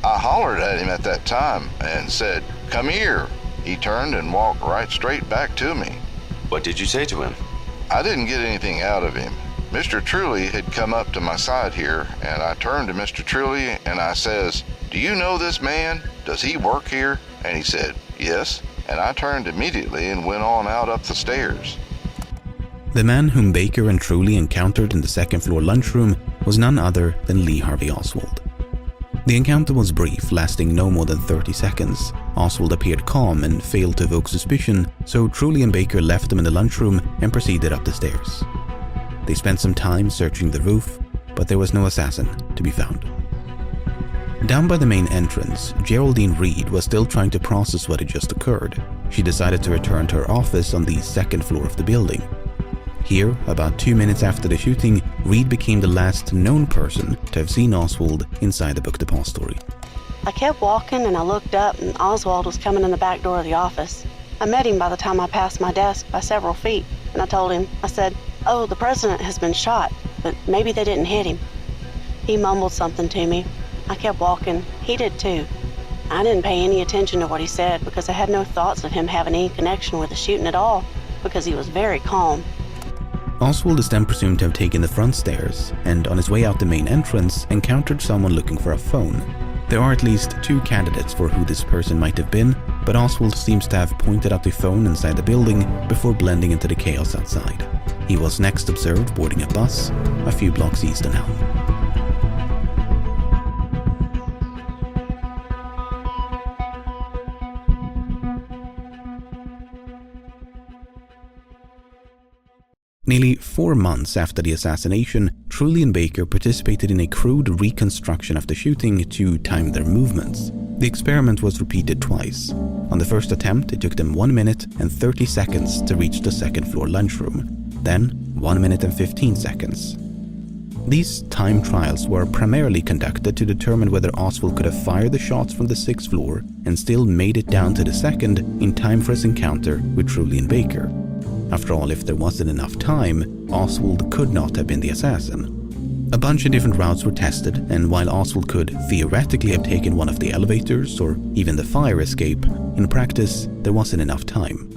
I hollered at him at that time and said, "Come here." He turned and walked right straight back to me. What did you say to him? I didn't get anything out of him. Mr. Truly had come up to my side here, and I turned to Mr. Truly and I says, "Do you know this man? Does he work here?" And he said, "Yes." And I turned immediately and went on out up the stairs. The man whom Baker and Truly encountered in the 2nd floor lunchroom was none other than Lee Harvey Oswald. The encounter was brief, lasting no more than 30 seconds. Oswald appeared calm and failed to evoke suspicion, so Truly and Baker left him in the lunchroom and proceeded up the stairs. They spent some time searching the roof, but there was no assassin to be found. Down by the main entrance, Geraldine Reed was still trying to process what had just occurred. She decided to return to her office on the 2nd floor of the building. Here, about 2 minutes after the shooting, Reed became the last known person to have seen Oswald inside the book depository. I kept walking and I looked up and Oswald was coming in the back door of the office. I met him by the time I passed my desk by several feet, and I told him, I said, "Oh, the president has been shot, but maybe they didn't hit him." He mumbled something to me. I kept walking. He did too. I didn't pay any attention to what he said because I had no thoughts of him having any connection with the shooting at all, because he was very calm. Oswald is then presumed to have taken the front stairs and, on his way out the main entrance, encountered someone looking for a phone. There are at least 2 candidates for who this person might have been, but Oswald seems to have pointed out the phone inside the building before blending into the chaos outside. He was next observed boarding a bus a few blocks east on Elm. Nearly 4 months after the assassination, Truly and Baker participated in a crude reconstruction of the shooting to time their movements. The experiment was repeated twice. On the first attempt, it took them 1 minute and 30 seconds to reach the 2nd floor lunchroom. Then, 1 minute and 15 seconds. These time trials were primarily conducted to determine whether Oswald could have fired the shots from the 6th floor and still made it down to the 2nd in time for his encounter with Truly and Baker. After all, if there wasn't enough time, Oswald could not have been the assassin. A bunch of different routes were tested, and while Oswald could theoretically have taken one of the elevators or even the fire escape, in practice there wasn't enough time.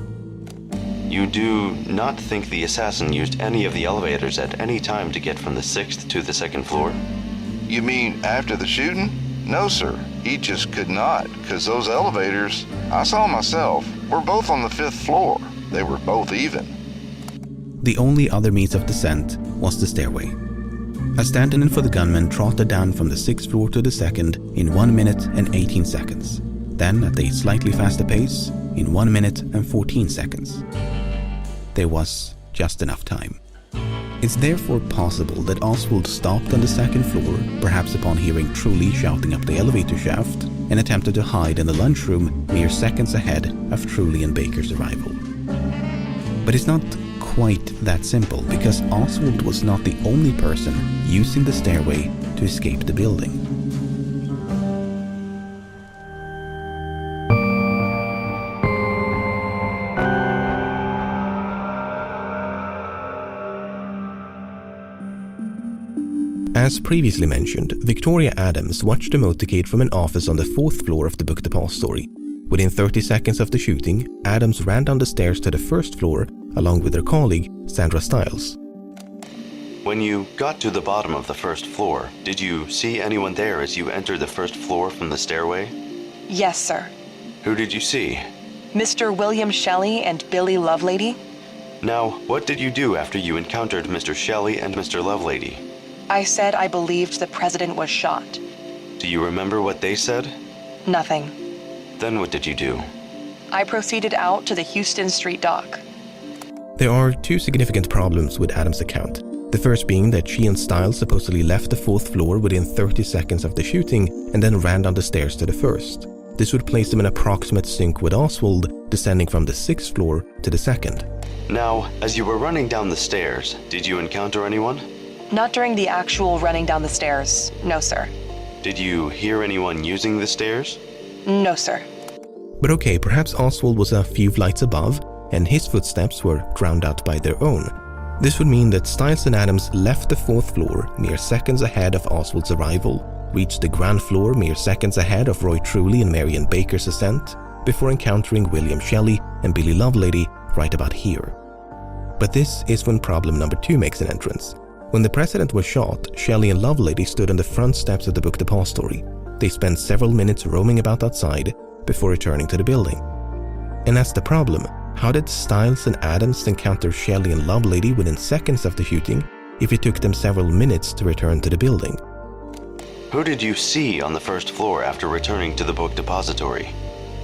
You do not think the assassin used any of the elevators at any time to get from the 6th to the 2nd floor? You mean after the shooting? No, sir. He just could not, because those elevators, I saw myself, were both on the 5th floor. They were both even. The only other means of descent was the stairway. A stand-in for the gunman trotted down from the 6th floor to the 2nd in 1 minute and 18 seconds. Then, at a slightly faster pace, in 1 minute and 14 seconds. There was just enough time. It's therefore possible that Oswald stopped on the 2nd floor, perhaps upon hearing Truly shouting up the elevator shaft, and attempted to hide in the lunchroom mere seconds ahead of Truly and Baker's arrival. But it's not quite that simple, because Oswald was not the only person using the stairway to escape the building. As previously mentioned, Victoria Adams watched the motorcade from an office on the 4th floor of the Book Depository. Within 30 seconds of the shooting, Adams ran down the stairs to the 1st floor along with her colleague, Sandra Stiles. When you got to the bottom of the 1st floor, did you see anyone there as you entered the 1st floor from the stairway? Yes, sir. Who did you see? Mr. William Shelley and Billy Lovelady. Now, what did you do after you encountered Mr. Shelley and Mr. Lovelady? I said I believed the president was shot. Do you remember what they said? Nothing. Then what did you do? I proceeded out to the Houston Street dock. There are two significant problems with Adams' account. The first being that she and Stiles supposedly left the 4th floor within 30 seconds of the shooting and then ran down the stairs to the 1st. This would place them in approximate sync with Oswald, descending from the 6th floor to the 2nd. Now, as you were running down the stairs, did you encounter anyone? Not during the actual running down the stairs, no, sir. Did you hear anyone using the stairs? No, sir. But okay, perhaps Oswald was a few flights above, and his footsteps were drowned out by their own. This would mean that Stiles and Adams left the 4th floor mere seconds ahead of Oswald's arrival, reached the ground floor mere seconds ahead of Roy Truly and Marion Baker's ascent, before encountering William Shelley and Billy Lovelady right about here. But this is when problem number 2 makes an entrance. When the president was shot, Shelley and Lovelady stood on the front steps of the Book Depository. They spent several minutes roaming about outside before returning to the building. And that's the problem. How did Stiles and Adams encounter Shelley and Lovelady within seconds of the shooting if it took them several minutes to return to the building? Who did you see on the 1st floor after returning to the Book Depository?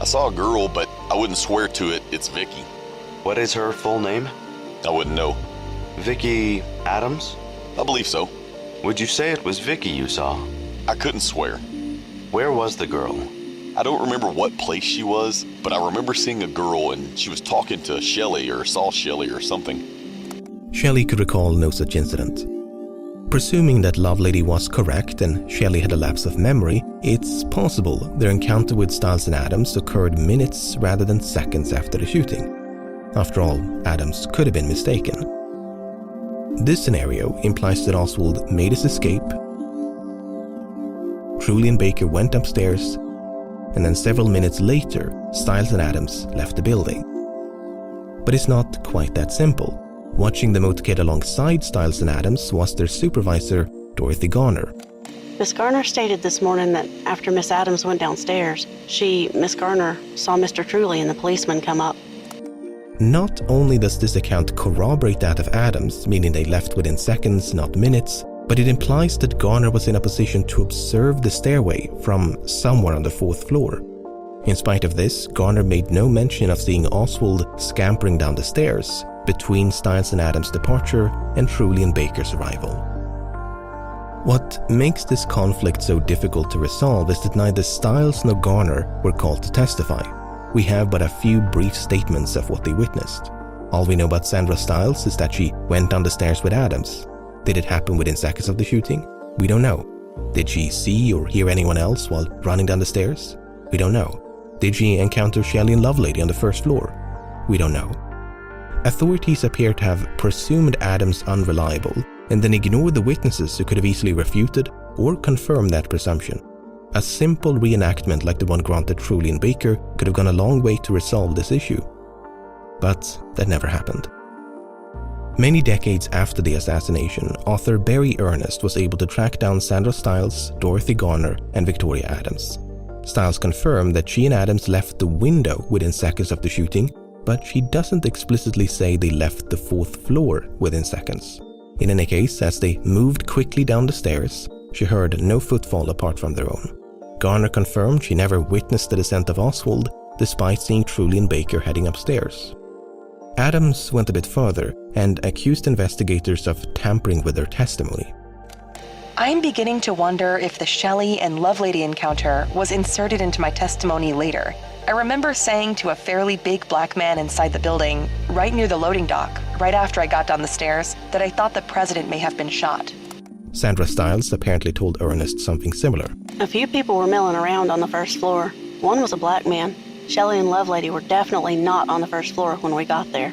I saw a girl, but I wouldn't swear to it. It's Vicky. What is her full name? I wouldn't know. Vicky Adams? I believe so. Would you say it was Vicky you saw? I couldn't swear. Where was the girl? I don't remember what place she was, but I remember seeing a girl and she was talking to Shelley or saw Shelley or something. Shelley could recall no such incident. Presuming that Lovelady was correct and Shelley had a lapse of memory, it's possible their encounter with Stiles and Adams occurred minutes rather than seconds after the shooting. After all, Adams could have been mistaken. This scenario implies that Oswald made his escape, Truly and Baker went upstairs, and then several minutes later, Stiles and Adams left the building. But it's not quite that simple. Watching the motorcade alongside Stiles and Adams was their supervisor, Dorothy Garner. Miss Garner stated this morning that after Miss Adams went downstairs, Miss Garner, saw Mr. Truly and the policeman come up. Not only does this account corroborate that of Adams, meaning they left within seconds, not minutes, but it implies that Garner was in a position to observe the stairway from somewhere on the 4th floor. In spite of this, Garner made no mention of seeing Oswald scampering down the stairs between Stiles and Adams' departure and Truly and Baker's arrival. What makes this conflict so difficult to resolve is that neither Stiles nor Garner were called to testify. We have but a few brief statements of what they witnessed. All we know about Sandra Stiles is that she went down the stairs with Adams. Did it happen within seconds of the shooting? We don't know. Did she see or hear anyone else while running down the stairs? We don't know. Did she encounter Shelley and Lovelady on the 1st floor? We don't know. Authorities appear to have presumed Adams unreliable and then ignored the witnesses who could have easily refuted or confirmed that presumption. A simple reenactment like the one granted Truly and Baker could have gone a long way to resolve this issue. But that never happened. Many decades after the assassination, author Barry Ernest was able to track down Sandra Stiles, Dorothy Garner, and Victoria Adams. Stiles confirmed that she and Adams left the window within seconds of the shooting, but she doesn't explicitly say they left the 4th floor within seconds. In any case, as they moved quickly down the stairs, she heard no footfall apart from their own. Garner confirmed she never witnessed the descent of Oswald, despite seeing Truly and Baker heading upstairs. Adams went a bit further and accused investigators of tampering with their testimony. I'm beginning to wonder if the Shelley and Lovelady encounter was inserted into my testimony later. I remember saying to a fairly big black man inside the building, right near the loading dock, right after I got down the stairs, that I thought the president may have been shot. Sandra Stiles apparently told Ernest something similar. A few people were milling around on the first floor. One was a black man. Shelley and Lovelady were definitely not on the first floor when we got there.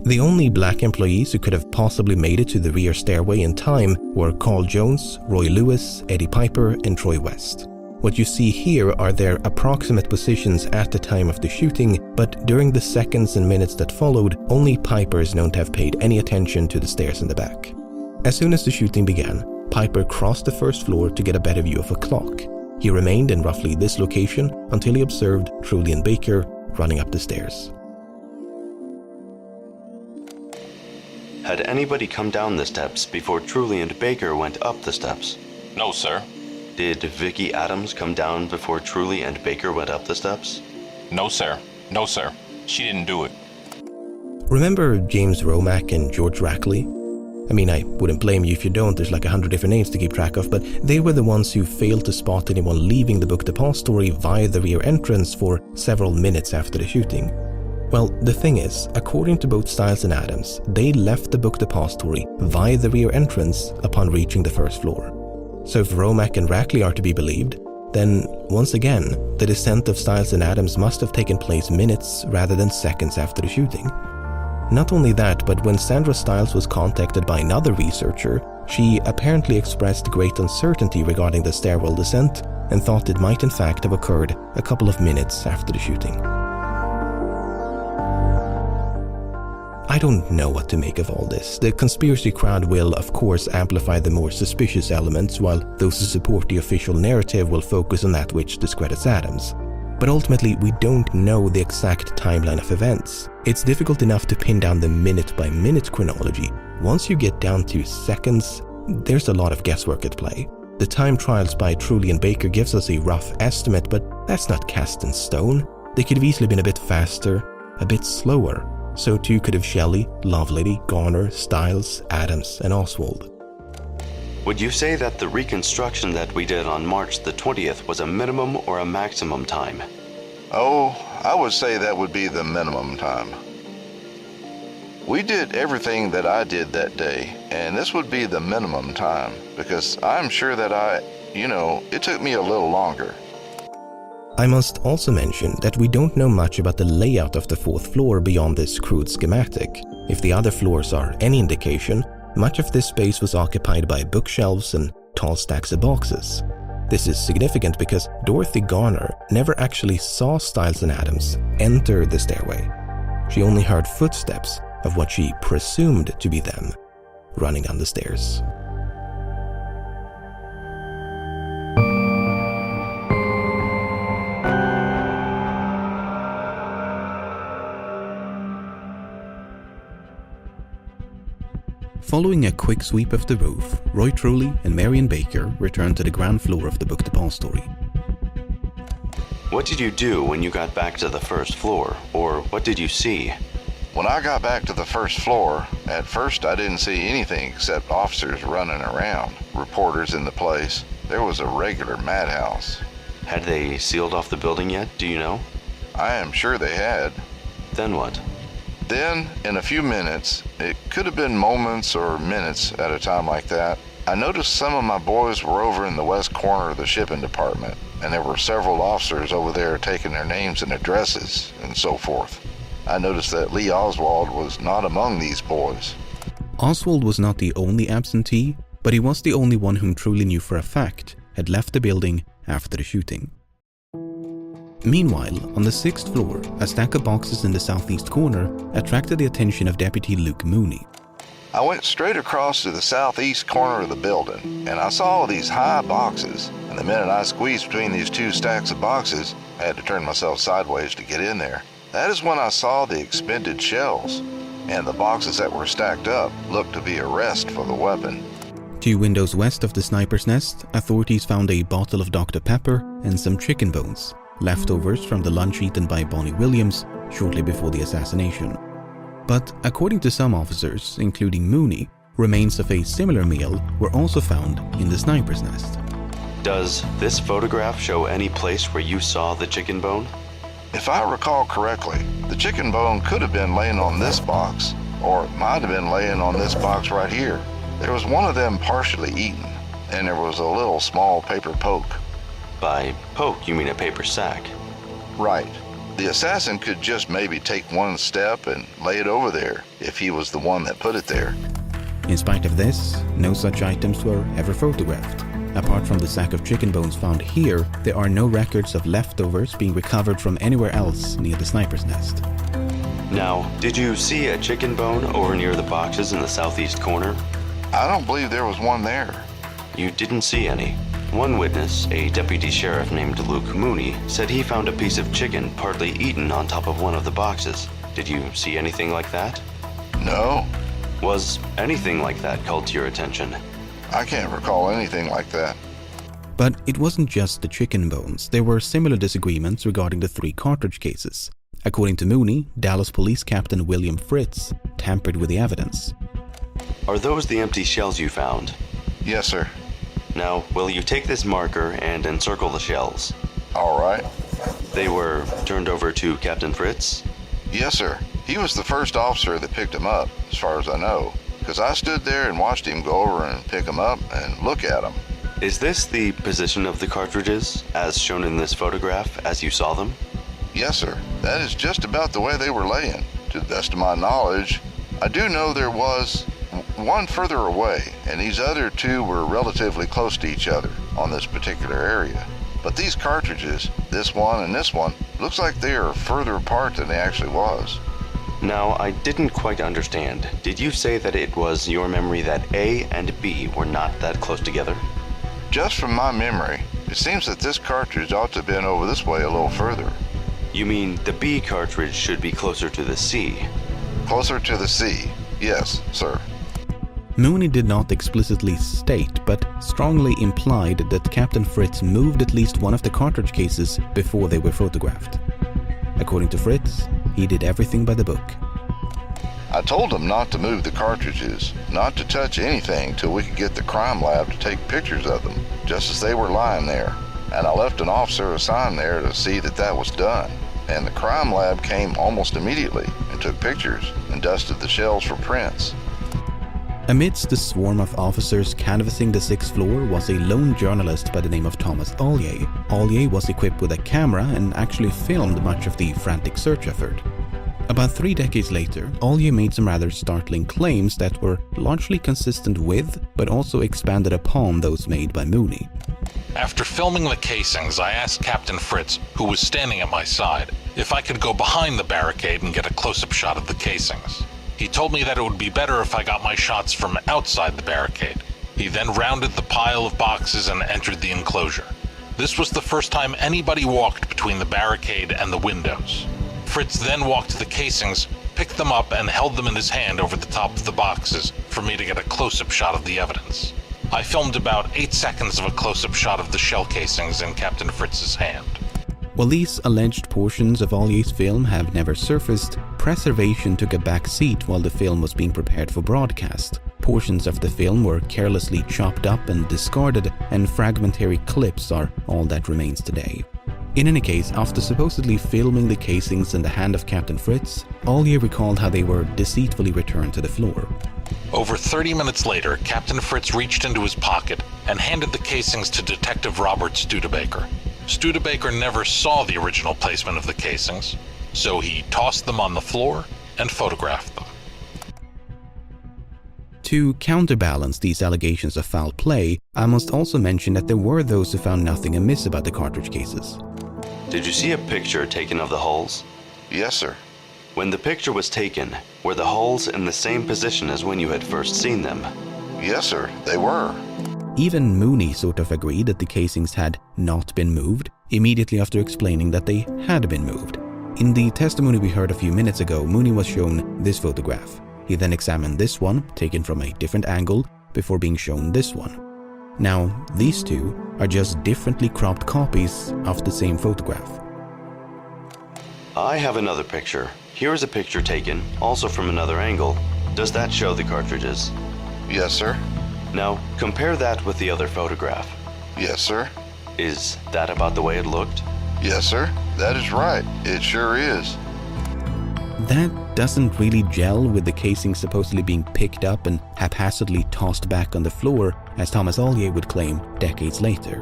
The only black employees who could have possibly made it to the rear stairway in time were Carl Jones, Roy Lewis, Eddie Piper, and Troy West. What you see here are their approximate positions at the time of the shooting, but during the seconds and minutes that followed, only Piper is known to have paid any attention to the stairs in the back. As soon as the shooting began, Piper crossed the first floor to get a better view of a clock. He remained in roughly this location until he observed Truly and Baker running up the stairs. Had anybody come down the steps before Truly and Baker went up the steps? No, sir. Did Vicky Adams come down before Truly and Baker went up the steps? No, sir. No, sir. She didn't do it. Remember James Romack and George Rackley? I mean, I wouldn't blame you if you don't, there's like 100 different names to keep track of, but they were the ones who failed to spot anyone leaving the Book Depository via the rear entrance for several minutes after the shooting. Well, the thing is, according to both Stiles and Adams, they left the Book Depository via the rear entrance upon reaching the first floor. So if Romack and Rackley are to be believed, then once again, the descent of Stiles and Adams must have taken place minutes rather than seconds after the shooting. Not only that, but when Sandra Stiles was contacted by another researcher, she apparently expressed great uncertainty regarding the stairwell descent and thought it might in fact have occurred a couple of minutes after the shooting. I don't know what to make of all this. The conspiracy crowd will, of course, amplify the more suspicious elements, while those who support the official narrative will focus on that which discredits Adams. But ultimately, we don't know the exact timeline of events. It's difficult enough to pin down the minute-by-minute chronology. Once you get down to seconds, there's a lot of guesswork at play. The time trials by Truly and Baker gives us a rough estimate, but that's not cast in stone. They could have easily been a bit faster, a bit slower. So too could have Shelley, Lovelady, Garner, Stiles, Adams, and Oswald. Would you say that the reconstruction that we did on March the 20th was a minimum or a maximum time? Oh, I would say that would be the minimum time. We did everything that I did that day, and this would be the minimum time, because I'm sure that it took me a little longer. I must also mention that we don't know much about the layout of the 4th floor beyond this crude schematic. If the other floors are any indication, much of this space was occupied by bookshelves and tall stacks of boxes. This is significant because Dorothy Garner never actually saw Stiles and Adams enter the stairway. She only heard footsteps of what she presumed to be them running down the stairs. Following a quick sweep of the roof, Roy Truly and Marion Baker returned to the ground floor of the Book Depository. What did you do when you got back to the first floor, or what did you see? When I got back to the first floor, at first I didn't see anything except officers running around, reporters in the place. There was a regular madhouse. Had they sealed off the building yet, do you know? I am sure they had. Then what? Then, in a few minutes, it could have been moments or minutes at a time like that, I noticed some of my boys were over in the west corner of the shipping department, and there were several officers over there taking their names and addresses and so forth. I noticed that Lee Oswald was not among these boys. Oswald was not the only absentee, but he was the only one whom truly knew for a fact had left the building after the shooting. Meanwhile, on the 6th floor, a stack of boxes in the southeast corner attracted the attention of Deputy Luke Mooney. I went straight across to the southeast corner of the building, and I saw these high boxes, and the minute I squeezed between these two stacks of boxes, I had to turn myself sideways to get in there. That is when I saw the expended shells, and the boxes that were stacked up looked to be a rest for the weapon. 2 windows west of the sniper's nest, authorities found a bottle of Dr. Pepper and some chicken bones, leftovers from the lunch eaten by Bonnie Williams shortly before the assassination. But according to some officers, including Mooney, remains of a similar meal were also found in the sniper's nest. Does this photograph show any place where you saw the chicken bone? If I recall correctly, the chicken bone could have been laying on this box, or it might have been laying on this box right here. There was one of them partially eaten, and there was a little small paper poke. By poke, you mean a paper sack? Right. The assassin could just maybe take one step and lay it over there if he was the one that put it there. In spite of this, no such items were ever photographed. Apart from the sack of chicken bones found here, there are no records of leftovers being recovered from anywhere else near the sniper's nest. Now, did you see a chicken bone over near the boxes in the southeast corner? I don't believe there was one there. You didn't see any. One witness, a deputy sheriff named Luke Mooney, said he found a piece of chicken partly eaten on top of one of the boxes. Did you see anything like that? No. Was anything like that called to your attention? I can't recall anything like that. But it wasn't just the chicken bones. There were similar disagreements regarding the 3 cartridge cases. According to Mooney, Dallas Police Captain William Fritz tampered with the evidence. Are those the empty shells you found? Yes, sir. Now, will you take this marker and encircle the shells? All right. They were turned over to Captain Fritz? Yes, sir. He was the first officer that picked them up, as far as I know, because I stood there and watched him go over and pick them up and look at them. Is this the position of the cartridges, as shown in this photograph, as you saw them? Yes, sir. That is just about the way they were laying, to the best of my knowledge. I do know there was one further away, and these other 2 were relatively close to each other on this particular area. But these cartridges, this one and this one, looks like they are further apart than they actually was. Now, I didn't quite understand. Did you say that it was your memory that A and B were not that close together? Just from my memory, it seems that this cartridge ought to have been over this way a little further. You mean the B cartridge should be closer to the C? Closer to the C, yes, sir. Mooney did not explicitly state, but strongly implied that Captain Fritz moved at least one of the cartridge cases before they were photographed. According to Fritz, he did everything by the book. I told him not to move the cartridges, not to touch anything till we could get the crime lab to take pictures of them, just as they were lying there. And I left an officer assigned there to see that that was done. And the crime lab came almost immediately and took pictures and dusted the shells for prints. Amidst the swarm of officers canvassing the 6th floor was a lone journalist by the name of Thomas Ollier. Ollier was equipped with a camera and actually filmed much of the frantic search effort. About 3 decades later, Ollier made some rather startling claims that were largely consistent with, but also expanded upon those made by Mooney. After filming the casings, I asked Captain Fritz, who was standing at my side, if I could go behind the barricade and get a close-up shot of the casings. He told me that it would be better if I got my shots from outside the barricade. He then rounded the pile of boxes and entered the enclosure. This was the first time anybody walked between the barricade and the windows. Fritz then walked to the casings, picked them up, and held them in his hand over the top of the boxes for me to get a close-up shot of the evidence. I filmed about 8 seconds of a close-up shot of the shell casings in Captain Fritz's hand. While these alleged portions of Ollier's film have never surfaced, preservation took a back seat while the film was being prepared for broadcast. Portions of the film were carelessly chopped up and discarded, and fragmentary clips are all that remains today. In any case, after supposedly filming the casings in the hand of Captain Fritz, Ollier recalled how they were deceitfully returned to the floor. Over 30 minutes later, Captain Fritz reached into his pocket and handed the casings to Detective Robert Studebaker. Studebaker never saw the original placement of the casings. so he tossed them on the floor and photographed them. To counterbalance these allegations of foul play, I must also mention that there were those who found nothing amiss about the cartridge cases. Did you see a picture taken of the holes? Yes, sir. When the picture was taken, were the holes in the same position as when you had first seen them? Yes, sir, they were. Even Mooney sort of agreed that the casings had not been moved, immediately after explaining that they had been moved. In the testimony we heard a few minutes ago, Mooney was shown this photograph. He then examined this one, taken from a different angle, before being shown this one. Now, these two are just differently cropped copies of the same photograph. I have another picture. Here is a picture taken, also from another angle. Does that show the cartridges? Yes, sir. Now, compare that with the other photograph. Yes, sir. Is that about the way it looked? Yes, sir. That is right. It sure is. That doesn't really gel with the casing supposedly being picked up and haphazardly tossed back on the floor, as Thomas Ollier would claim decades later.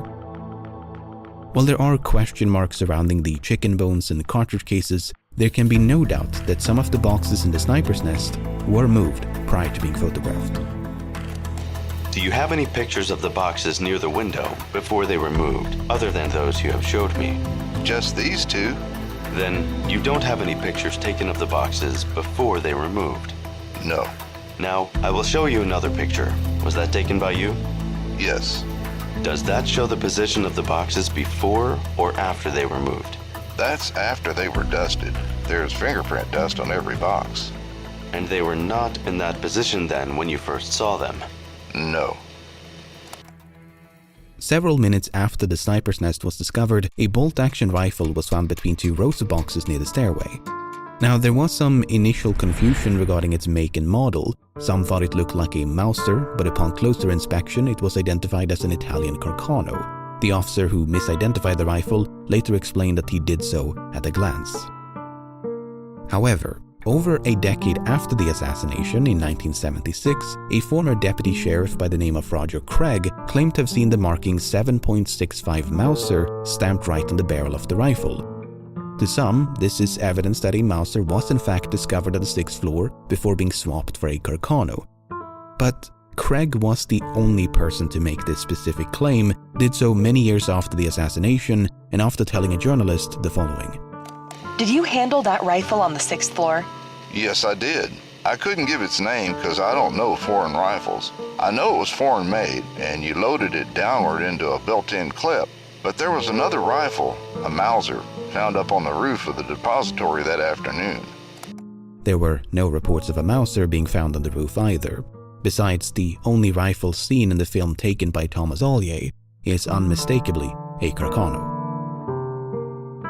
While there are question marks surrounding the chicken bones and cartridge cases, there can be no doubt that some of the boxes in the sniper's nest were moved prior to being photographed. Do you have any pictures of the boxes near the window before they were moved, other than those you have showed me? Just these two. Then you don't have any pictures taken of the boxes before they were moved? No. Now, I will show you another picture. Was that taken by you? Yes. Does that show the position of the boxes before or after they were moved? That's after they were dusted. There's fingerprint dust on every box. And they were not in that position then when you first saw them? No. Several minutes after the sniper's nest was discovered, a bolt-action rifle was found between two rows of boxes near the stairway. Now, there was some initial confusion regarding its make and model. Some thought it looked like a Mauser, but upon closer inspection, it was identified as an Italian Carcano. The officer who misidentified the rifle later explained that he did so at a glance. However, over a decade after the assassination in 1976, a former deputy sheriff by the name of Roger Craig claimed to have seen the marking 7.65 Mauser stamped right on the barrel of the rifle. To some, this is evidence that a Mauser was in fact discovered on the 6th floor before being swapped for a Carcano. But Craig was the only person to make this specific claim, did so many years after the assassination, and after telling a journalist the following. Did you handle that rifle on the 6th floor? Yes, I did. I couldn't give its name because I don't know foreign rifles. I know it was foreign made, and you loaded it downward into a built-in clip. But there was another rifle, a Mauser, found up on the roof of the depository that afternoon. There were no reports of a Mauser being found on the roof either. Besides, the only rifle seen in the film taken by Thomas Ollier is unmistakably a Carcano.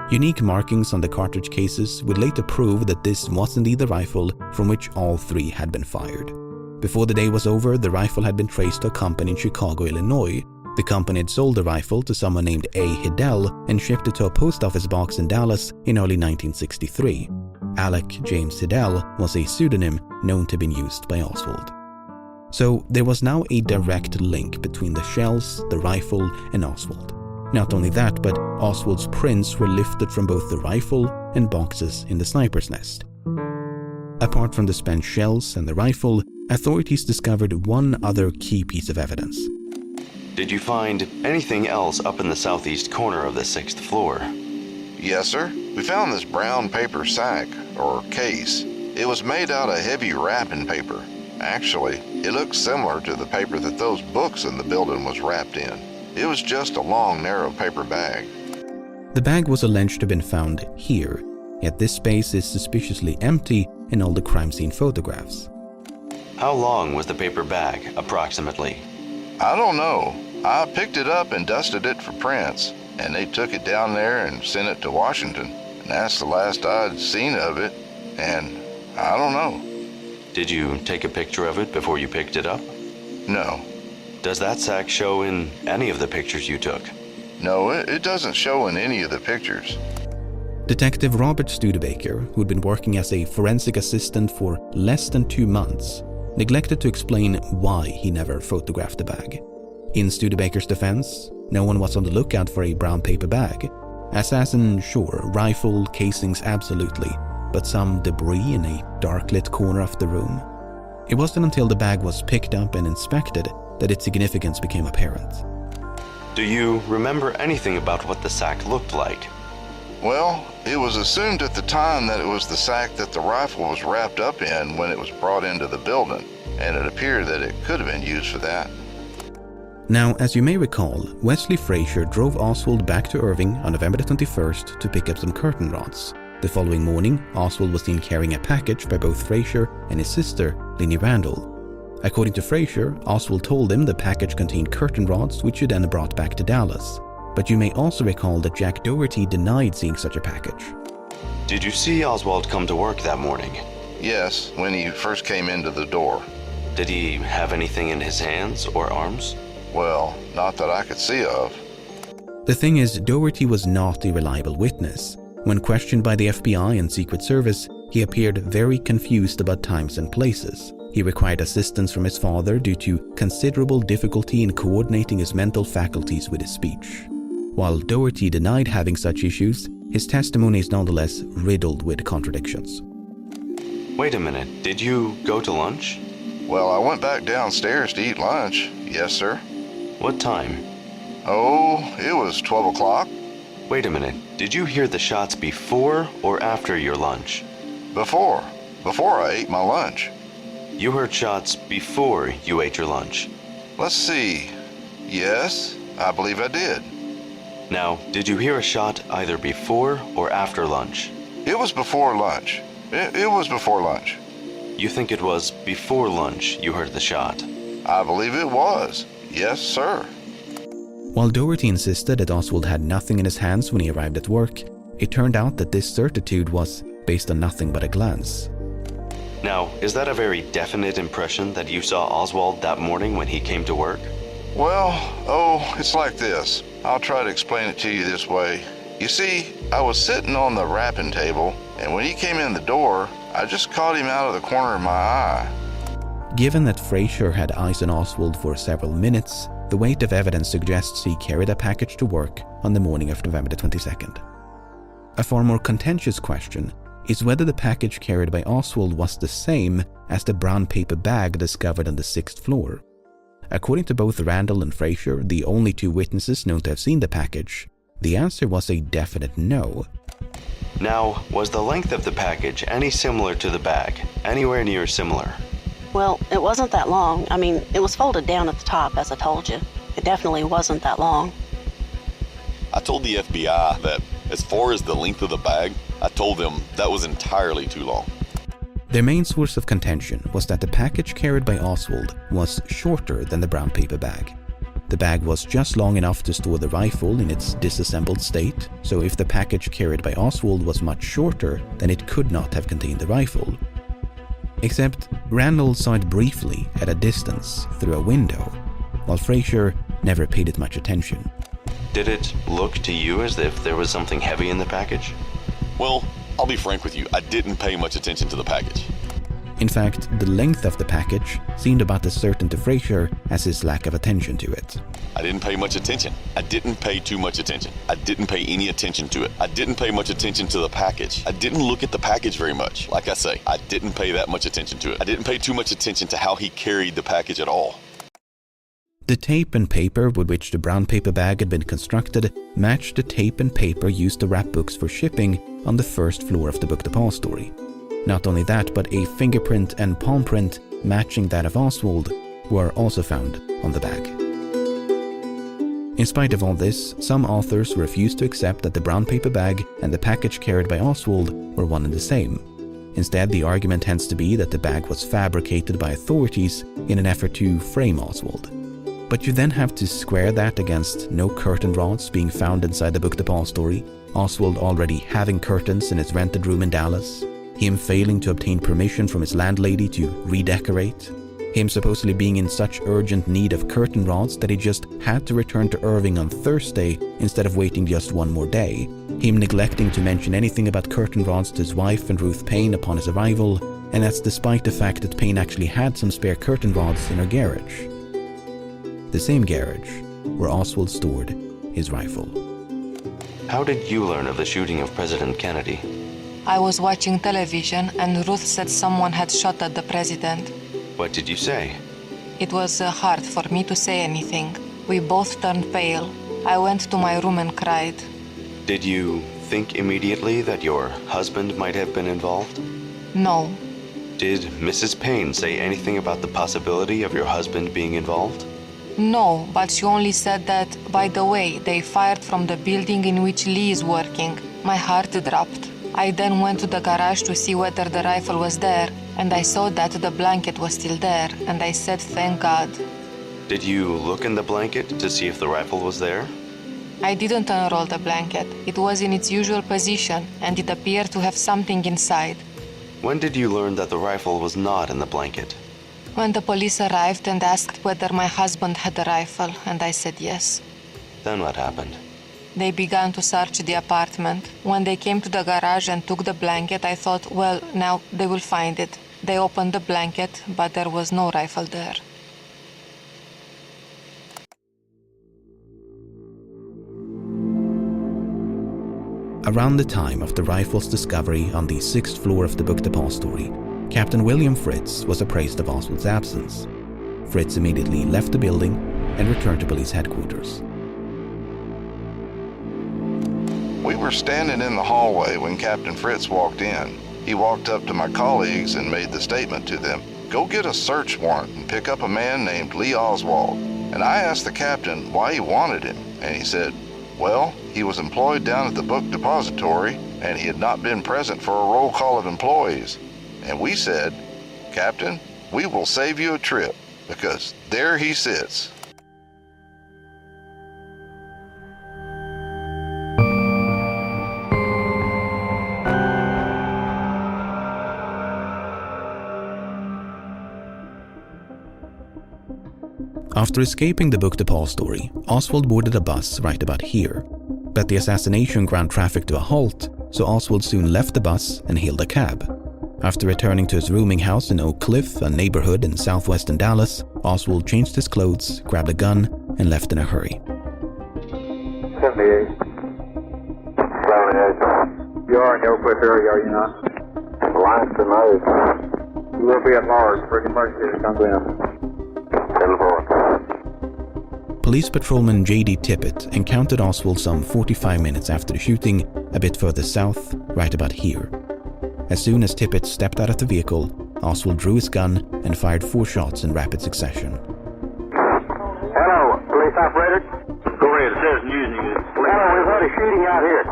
Unique markings on the cartridge cases would later prove that this was indeed the rifle from which all three had been fired. Before the day was over, the rifle had been traced to a company in Chicago, Illinois. The company had sold the rifle to someone named A. Hiddell and shipped it to a post office box in Dallas in early 1963. Alec James Hiddell was a pseudonym known to have been used by Oswald. So there was now a direct link between the shells, the rifle, and Oswald. Not only that, but Oswald's prints were lifted from both the rifle and boxes in the sniper's nest. Apart from the spent shells and the rifle, authorities discovered one other key piece of evidence. Did you find anything else up in the southeast corner of the 6th floor? Yes, sir. We found this brown paper sack, or case. It was made out of heavy wrapping paper. Actually, it looked similar to the paper that those books in the building was wrapped in. It was just a long, narrow paper bag. The bag was alleged to have been found here, yet this space is suspiciously empty in all the crime scene photographs. How long was the paper bag, approximately? I don't know. I picked it up and dusted it for prints, and they took it down there and sent it to Washington. And that's the last I'd seen of it, and I don't know. Did you take a picture of it before you picked it up? No. Does that sack show in any of the pictures you took? No, it doesn't show in any of the pictures. Detective Robert Studebaker, who had been working as a forensic assistant for less than 2 months, neglected to explain why he never photographed the bag. In Studebaker's defense, no one was on the lookout for a brown paper bag. Assassin, sure, rifle, casings, absolutely, but some debris in a dark-lit corner of the room? It wasn't until the bag was picked up and inspected that its significance became apparent. Do you remember anything about what the sack looked like? Well, it was assumed at the time that it was the sack that the rifle was wrapped up in when it was brought into the building, and it appeared that it could have been used for that. Now, as you may recall, Wesley Frazier drove Oswald back to Irving on November the 21st to pick up some curtain rods. The following morning, Oswald was seen carrying a package by both Frazier and his sister, Linnie Randall. According to Frazier, Oswald told him the package contained curtain rods which he then brought back to Dallas. But you may also recall that Jack Doherty denied seeing such a package. Did you see Oswald come to work that morning? Yes, when he first came into the door. Did he have anything in his hands or arms? Well, not that I could see of. The thing is, Doherty was not a reliable witness. When questioned by the FBI and Secret Service, he appeared very confused about times and places. He required assistance from his father due to considerable difficulty in coordinating his mental faculties with his speech. While Doherty denied having such issues, his testimony is nonetheless riddled with contradictions. Wait a minute, did you go to lunch? Well, I went back downstairs to eat lunch. Yes, sir. What time? Oh, it was 12 o'clock. Wait a minute, did you hear the shots before or after your lunch? Before I ate my lunch. You heard shots before you ate your lunch? Let's see. Yes, I believe I did. Now, did you hear a shot either before or after lunch? It was before lunch. It was before lunch. You think it was before lunch you heard the shot? I believe it was. Yes, sir. While Doherty insisted that Oswald had nothing in his hands when he arrived at work, it turned out that this certitude was based on nothing but a glance. Now, is that a very definite impression that you saw Oswald that morning when he came to work? Well, it's like this. I'll try to explain it to you this way. You see, I was sitting on the wrapping table, and when he came in the door, I just caught him out of the corner of my eye. Given that Frazier had eyes on Oswald for several minutes, the weight of evidence suggests he carried a package to work on the morning of November the 22nd. A far more contentious question is whether the package carried by Oswald was the same as the brown paper bag discovered on the 6th floor. According to both Randall and Frazier, the only two witnesses known to have seen the package, the answer was a definite no. Now, was the length of the package any similar to the bag? Anywhere near similar? Well, it wasn't that long. I mean, it was folded down at the top, as I told you. It definitely wasn't that long. I told the FBI that as far as the length of the bag, I told them that was entirely too long. Their main source of contention was that the package carried by Oswald was shorter than the brown paper bag. The bag was just long enough to store the rifle in its disassembled state, so if the package carried by Oswald was much shorter, then it could not have contained the rifle. Except Randall saw it briefly at a distance through a window, while Frazier never paid it much attention. Did it look to you as if there was something heavy in the package? Well, I'll be frank with you, I didn't pay much attention to the package. In fact, the length of the package seemed about as certain to Frazier as his lack of attention to it. I didn't pay much attention. I didn't pay too much attention. I didn't pay any attention to it. I didn't pay much attention to the package. I didn't look at the package very much. Like I say, I didn't pay that much attention to it. I didn't pay too much attention to how he carried the package at all. The tape and paper with which the brown paper bag had been constructed matched the tape and paper used to wrap books for shipping on the first floor of the book depository. Not only that, but a fingerprint and palm print matching that of Oswald were also found on the bag. In spite of all this, some authors refused to accept that the brown paper bag and the package carried by Oswald were one and the same. Instead, the argument tends to be that the bag was fabricated by authorities in an effort to frame Oswald. But you then have to square that against no curtain rods being found inside the book depository, Oswald already having curtains in his rented room in Dallas, him failing to obtain permission from his landlady to redecorate, him supposedly being in such urgent need of curtain rods that he just had to return to Irving on Thursday instead of waiting just one more day, him neglecting to mention anything about curtain rods to his wife and Ruth Payne upon his arrival, and that's despite the fact that Payne actually had some spare curtain rods in her garage. The same garage where Oswald stored his rifle. How did you learn of the shooting of President Kennedy? I was watching television and Ruth said someone had shot at the president. What did you say? It was hard for me to say anything. We both turned pale. I went to my room and cried. Did you think immediately that your husband might have been involved? No. Did Mrs. Payne say anything about the possibility of your husband being involved? No, but she only said that, by the way, they fired from the building in which Lee is working. My heart dropped. I then went to the garage to see whether the rifle was there, and I saw that the blanket was still there, and I said, thank God. Did you look in the blanket to see if the rifle was there? I didn't unroll the blanket. It was in its usual position, and it appeared to have something inside. When did you learn that the rifle was not in the blanket? When the police arrived and asked whether my husband had a rifle, and I said yes. Then what happened? They began to search the apartment. When they came to the garage and took the blanket, I thought, well, now they will find it. They opened the blanket, but there was no rifle there. Around the time of the rifle's discovery on the 6th floor of the book depository, Captain William Fritz was appraised of Oswald's absence. Fritz immediately left the building and returned to police headquarters. We were standing in the hallway when Captain Fritz walked in. He walked up to my colleagues and made the statement to them, "Go get a search warrant and pick up a man named Lee Oswald." And I asked the captain why he wanted him, and he said, well, he was employed down at the book depository and he had not been present for a roll call of employees. And we said, "Captain, we will save you a trip because there he sits." After escaping the book depository, Oswald boarded a bus right about here. But the assassination ground traffic to a halt, so Oswald soon left the bus and hailed a cab. After returning to his rooming house in Oak Cliff, a neighborhood in southwestern Dallas, Oswald changed his clothes, grabbed a gun, and left in a hurry. 78. You are in the Oak Cliff area, are you not? Lines to nose. You will be at large for emergency comes in. Police patrolman J.D. Tippett encountered Oswald some 45 minutes after the shooting, a bit further south, right about here. As soon as Tippett stepped out of the vehicle, Oswald drew his gun and fired 4 shots in rapid succession. Hello, police operator. Go ahead, it says news. Hello, we've had a shooting out here.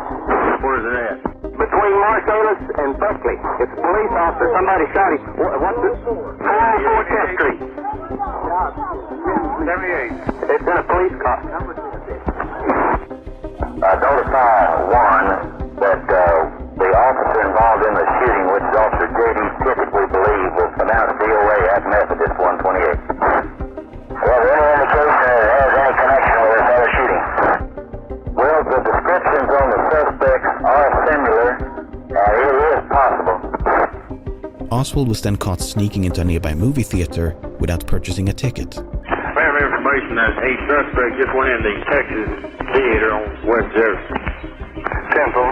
Where is it at? Between Marsalis and Buckley. It's a police officer. Somebody shot him. What's this? 404 10th Street. 78. It's in a police car. Notify one that the officer involved in the shooting, which is Officer J.D. Tippett, we believe, was pronounced DOA at Methodist 128. Well, any indication that it has any connection with this other shooting? Well, the descriptions on the suspects are similar. It is possible. Oswald was then caught sneaking into a nearby movie theater without purchasing a ticket. We have information that a suspect just went in the Texas theater on West Jefferson. Simple.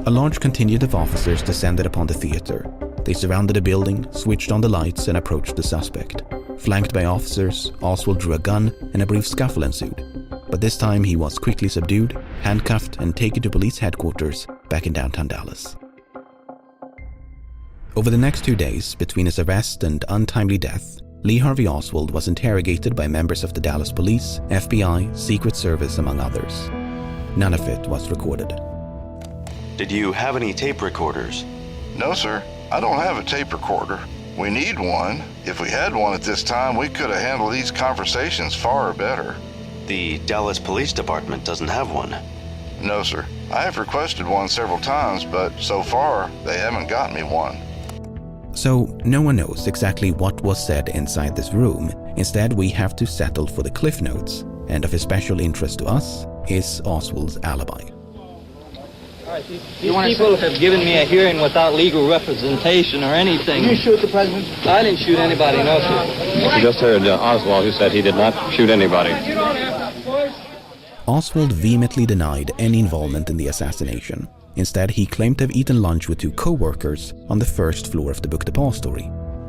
A large contingent of officers descended upon the theater. They surrounded the building, switched on the lights, and approached the suspect. Flanked by officers, Oswald drew a gun and a brief scuffle ensued. But this time he was quickly subdued, handcuffed, and taken to police headquarters back in downtown Dallas. Over the next 2 days, between his arrest and untimely death, Lee Harvey Oswald was interrogated by members of the Dallas Police, FBI, Secret Service, among others. None of it was recorded. Did you have any tape recorders? No, sir. I don't have a tape recorder. We need one. If we had one at this time, we could have handled these conversations far better. The Dallas Police Department doesn't have one. No, sir. I have requested one several times, but so far, they haven't gotten me one. So, no one knows exactly what was said inside this room. Instead, we have to settle for the cliff notes, and of especial interest to us is Oswald's alibi. These people have given me a hearing without legal representation or anything. Did you shoot the president? I didn't shoot anybody, no, sir. You just heard Oswald, who said he did not shoot anybody. Oswald vehemently denied any involvement in the assassination. Instead, he claimed to have eaten lunch with 2 co-workers on the first floor of the book depository.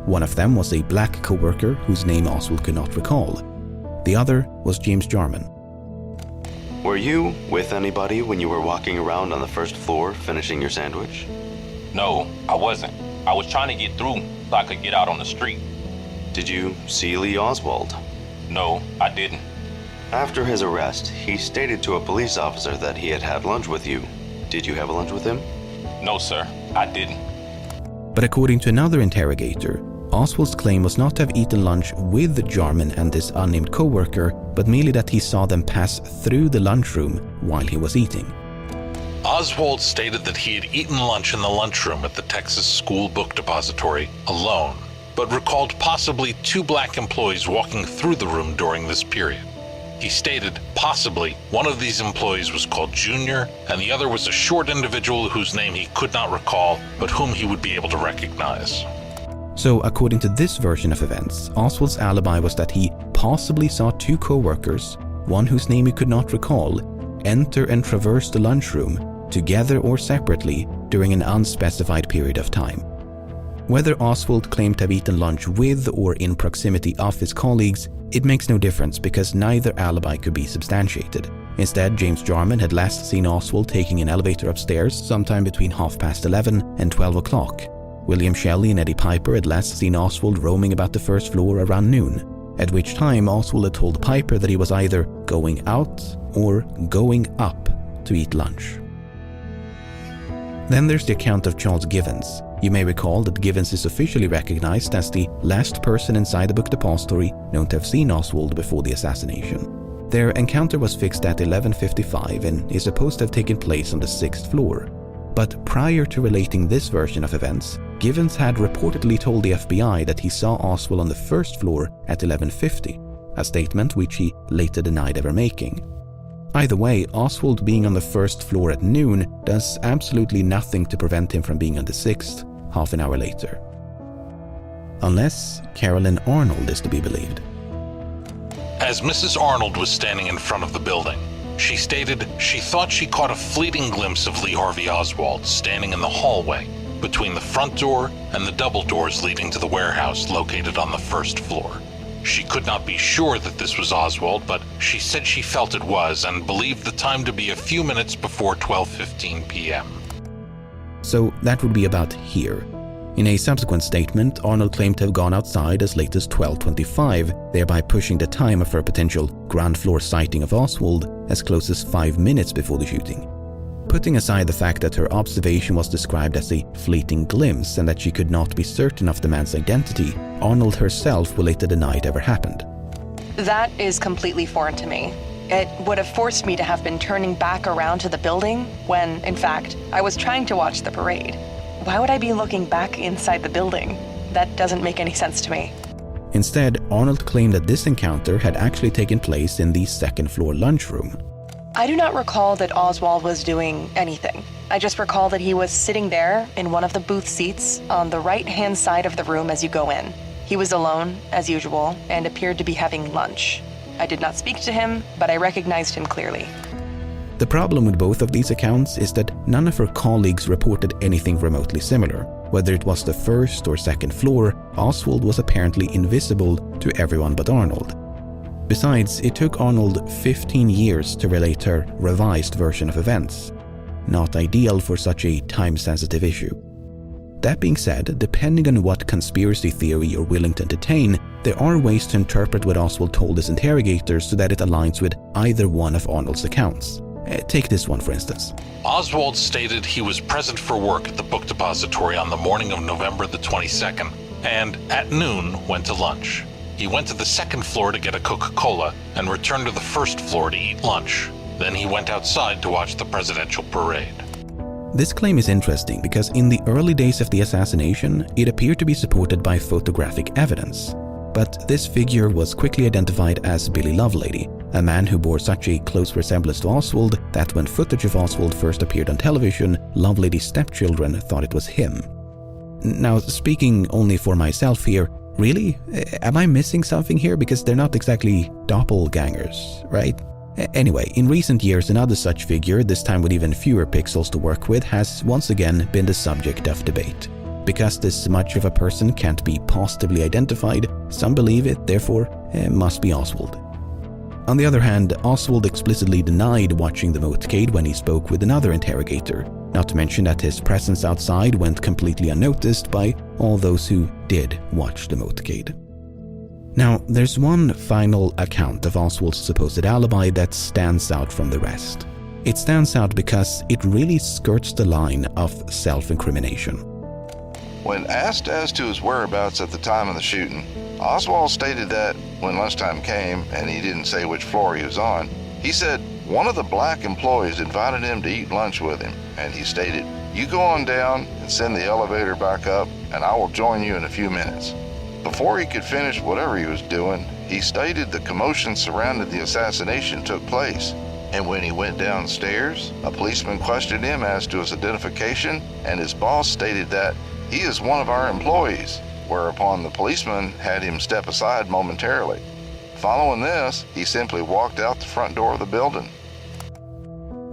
One of them was a black co-worker whose name Oswald could not recall. The other was James Jarman. Were you with anybody when you were walking around on the first floor finishing your sandwich? No, I wasn't. I was trying to get through so I could get out on the street. Did you see Lee Oswald? No, I didn't. After his arrest, he stated to a police officer that he had had lunch with you. Did you have lunch with him? No, sir, I didn't. But according to another interrogator, Oswald's claim was not to have eaten lunch with Jarman and this unnamed co-worker, but merely that he saw them pass through the lunchroom while he was eating. Oswald stated that he had eaten lunch in the lunchroom at the Texas School Book Depository alone, but recalled possibly 2 black employees walking through the room during this period. He stated possibly one of these employees was called Junior and the other was a short individual whose name he could not recall, but whom he would be able to recognize. So according to this version of events, Oswald's alibi was that he possibly saw 2 co-workers, one whose name he could not recall, enter and traverse the lunchroom, together or separately, during an unspecified period of time. Whether Oswald claimed to have eaten lunch with or in proximity of his colleagues, it makes no difference because neither alibi could be substantiated. Instead, James Jarman had last seen Oswald taking an elevator upstairs sometime between 11:30 and 12 o'clock. William Shelley and Eddie Piper had last seen Oswald roaming about the first floor around noon, at which time Oswald had told Piper that he was either going out or going up to eat lunch. Then there's the account of Charles Givens. You may recall that Givens is officially recognized as the last person inside the book depository known to have seen Oswald before the assassination. Their encounter was fixed at 11:55 and is supposed to have taken place on the 6th floor. But prior to relating this version of events, Givens had reportedly told the FBI that he saw Oswald on the first floor at 11:50, a statement which he later denied ever making. Either way, Oswald being on the first floor at noon does absolutely nothing to prevent him from being on the 6th, half an hour later. Unless Carolyn Arnold is to be believed. As Mrs. Arnold was standing in front of the building, she stated she thought she caught a fleeting glimpse of Lee Harvey Oswald standing in the hallway between the front door and the double doors leading to the warehouse located on the first floor. She could not be sure that this was Oswald, but she said she felt it was and believed the time to be a few minutes before 12:15 p.m. So that would be about here. In a subsequent statement, Arnold claimed to have gone outside as late as 12:25, thereby pushing the time of her potential ground floor sighting of Oswald as close as 5 minutes before the shooting. Putting aside the fact that her observation was described as a fleeting glimpse and that she could not be certain of the man's identity, Arnold herself will later deny it ever happened. That is completely foreign to me. It would have forced me to have been turning back around to the building when, in fact, I was trying to watch the parade. Why would I be looking back inside the building? That doesn't make any sense to me. Instead, Arnold claimed that this encounter had actually taken place in the second floor lunchroom. I do not recall that Oswald was doing anything. I just recall that he was sitting there in one of the booth seats on the right-hand side of the room as you go in. He was alone, as usual, and appeared to be having lunch. I did not speak to him, but I recognized him clearly. The problem with both of these accounts is that none of her colleagues reported anything remotely similar. Whether it was the first or second floor, Oswald was apparently invisible to everyone but Arnold. Besides, it took Arnold 15 years to relate her revised version of events. Not ideal for such a time-sensitive issue. That being said, depending on what conspiracy theory you're willing to entertain, there are ways to interpret what Oswald told his interrogators so that it aligns with either one of Arnold's accounts. Take this one, for instance. Oswald stated he was present for work at the book depository on the morning of November the 22nd, and at noon went to lunch. He went to the second floor to get a Coca-Cola and returned to the first floor to eat lunch. Then he went outside to watch the presidential parade. This claim is interesting because in the early days of the assassination, it appeared to be supported by photographic evidence. But this figure was quickly identified as Billy Lovelady, a man who bore such a close resemblance to Oswald that when footage of Oswald first appeared on television, Lovelady's stepchildren thought it was him. Now, speaking only for myself here, really? Am I missing something here? Because they're not exactly doppelgangers, right? Anyway, in recent years, another such figure, this time with even fewer pixels to work with, has once again been the subject of debate. Because this much of a person can't be positively identified, some believe it, therefore, must be Oswald. On the other hand, Oswald explicitly denied watching the motorcade when he spoke with another interrogator, not to mention that his presence outside went completely unnoticed by all those who did watch the motorcade. Now, there's one final account of Oswald's supposed alibi that stands out from the rest. It stands out because it really skirts the line of self-incrimination. When asked as to his whereabouts at the time of the shooting, Oswald stated that when lunchtime came and he didn't say which floor he was on, he said one of the black employees invited him to eat lunch with him, and he stated, "You go on down and send the elevator back up and I will join you in a few minutes." Before he could finish whatever he was doing, he stated the commotion surrounding the assassination took place. And when he went downstairs, a policeman questioned him as to his identification, and his boss stated that he is one of our employees, whereupon the policeman had him step aside momentarily. Following this, he simply walked out the front door of the building.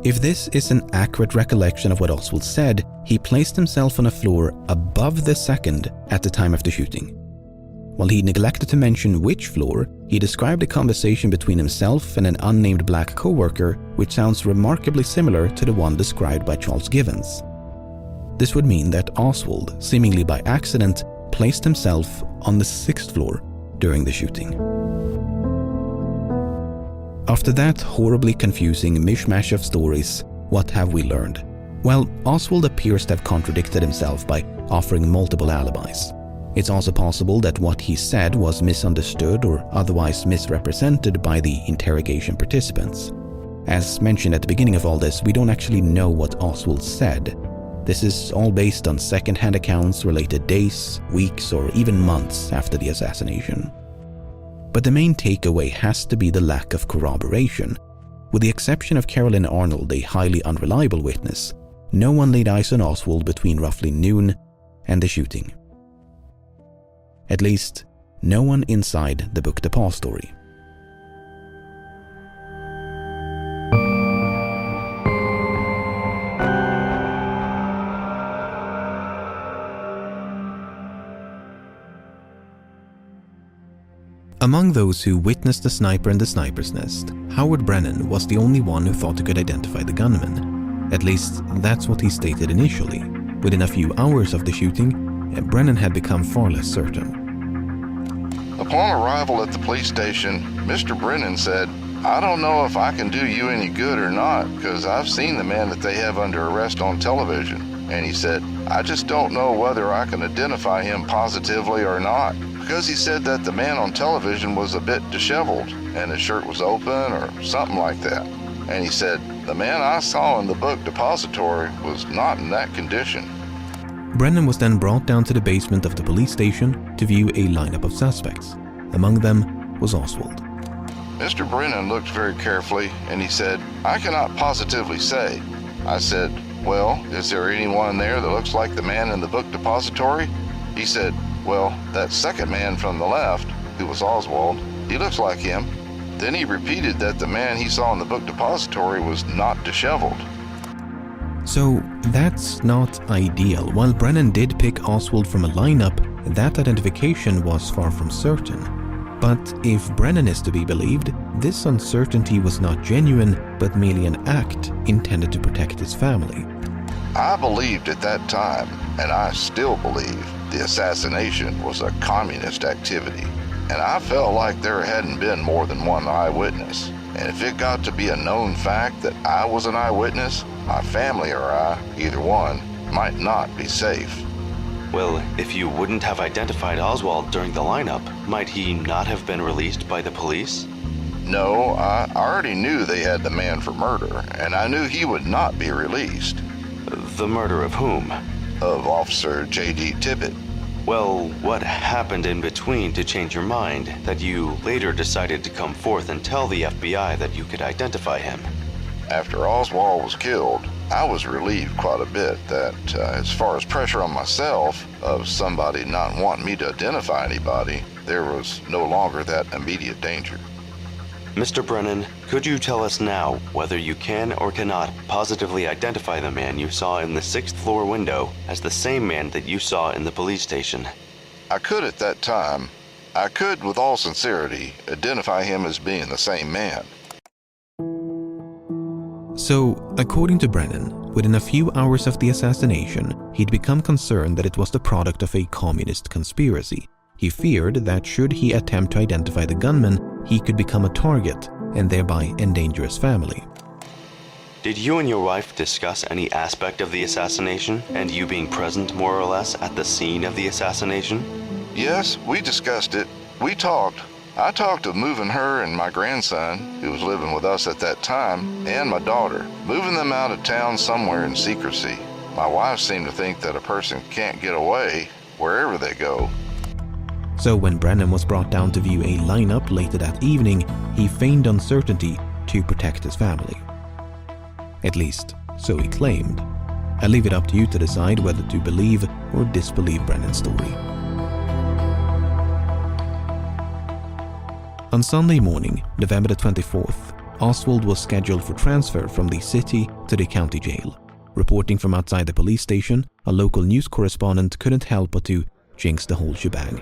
If this is an accurate recollection of what Oswald said, he placed himself on a floor above the second at the time of the shooting. While he neglected to mention which floor, he described a conversation between himself and an unnamed black co-worker, which sounds remarkably similar to the one described by Charles Givens. This would mean that Oswald, seemingly by accident, placed himself on the 6th floor during the shooting. After that horribly confusing mishmash of stories, what have we learned? Well, Oswald appears to have contradicted himself by offering multiple alibis. It's also possible that what he said was misunderstood or otherwise misrepresented by the interrogation participants. As mentioned at the beginning of all this, we don't actually know what Oswald said. This is all based on second-hand accounts related days, weeks, or even months after the assassination. But the main takeaway has to be the lack of corroboration. With the exception of Carolyn Arnold, a highly unreliable witness, no one laid eyes on Oswald between roughly noon and the shooting. At least, no one inside the Book Depository. Among those who witnessed the sniper in the sniper's nest, Howard Brennan was the only one who thought he could identify the gunman. At least, that's what he stated initially. Within a few hours of the shooting, Brennan had become far less certain. Upon arrival at the police station, Mr. Brennan said, "I don't know if I can do you any good or not, because I've seen the man that they have under arrest on television." And he said, "I just don't know whether I can identify him positively or not." Because he said that the man on television was a bit disheveled and his shirt was open or something like that. And he said, "The man I saw in the Book Depository was not in that condition." Brennan was then brought down to the basement of the police station to view a lineup of suspects. Among them was Oswald. Mr. Brennan looked very carefully and he said, "I cannot positively say." I said, "Well, is there anyone there that looks like the man in the Book Depository?" He said, "Well, that second man from the left, who was Oswald, he looks like him." Then he repeated that the man he saw in the Book Depository was not disheveled. So that's not ideal. While Brennan did pick Oswald from a lineup, that identification was far from certain. But if Brennan is to be believed, this uncertainty was not genuine, but merely an act intended to protect his family. I believed at that time, and I still believe, the assassination was a communist activity. And I felt like there hadn't been more than one eyewitness. And if it got to be a known fact that I was an eyewitness, my family or I, either one, might not be safe. Well, if you wouldn't have identified Oswald during the lineup, might he not have been released by the police? No, I already knew they had the man for murder, and I knew he would not be released. The murder of whom? Of Officer J.D. Tippett. Well, what happened in between to change your mind that you later decided to come forth and tell the FBI that you could identify him? After Oswald was killed, I was relieved quite a bit that as far as pressure on myself of somebody not wanting me to identify anybody, there was no longer that immediate danger. Mr. Brennan, could you tell us now whether you can or cannot positively identify the man you saw in the 6th floor window as the same man that you saw in the police station? I could at that time. I could, with all sincerity, identify him as being the same man. So, according to Brennan, within a few hours of the assassination, he'd become concerned that it was the product of a communist conspiracy. He feared that should he attempt to identify the gunman, he could become a target and thereby endanger his family. Did you and your wife discuss any aspect of the assassination and you being present more or less at the scene of the assassination? Yes, we discussed it. We talked. I talked of moving her and my grandson, who was living with us at that time, and my daughter, moving them out of town somewhere in secrecy. My wife seemed to think that a person can't get away wherever they go. So when Brennan was brought down to view a lineup later that evening, he feigned uncertainty to protect his family. At least, so he claimed. I'll leave it up to you to decide whether to believe or disbelieve Brennan's story. On Sunday morning, November the 24th, Oswald was scheduled for transfer from the city to the county jail. Reporting from outside the police station, a local news correspondent couldn't help but to jinx the whole shebang.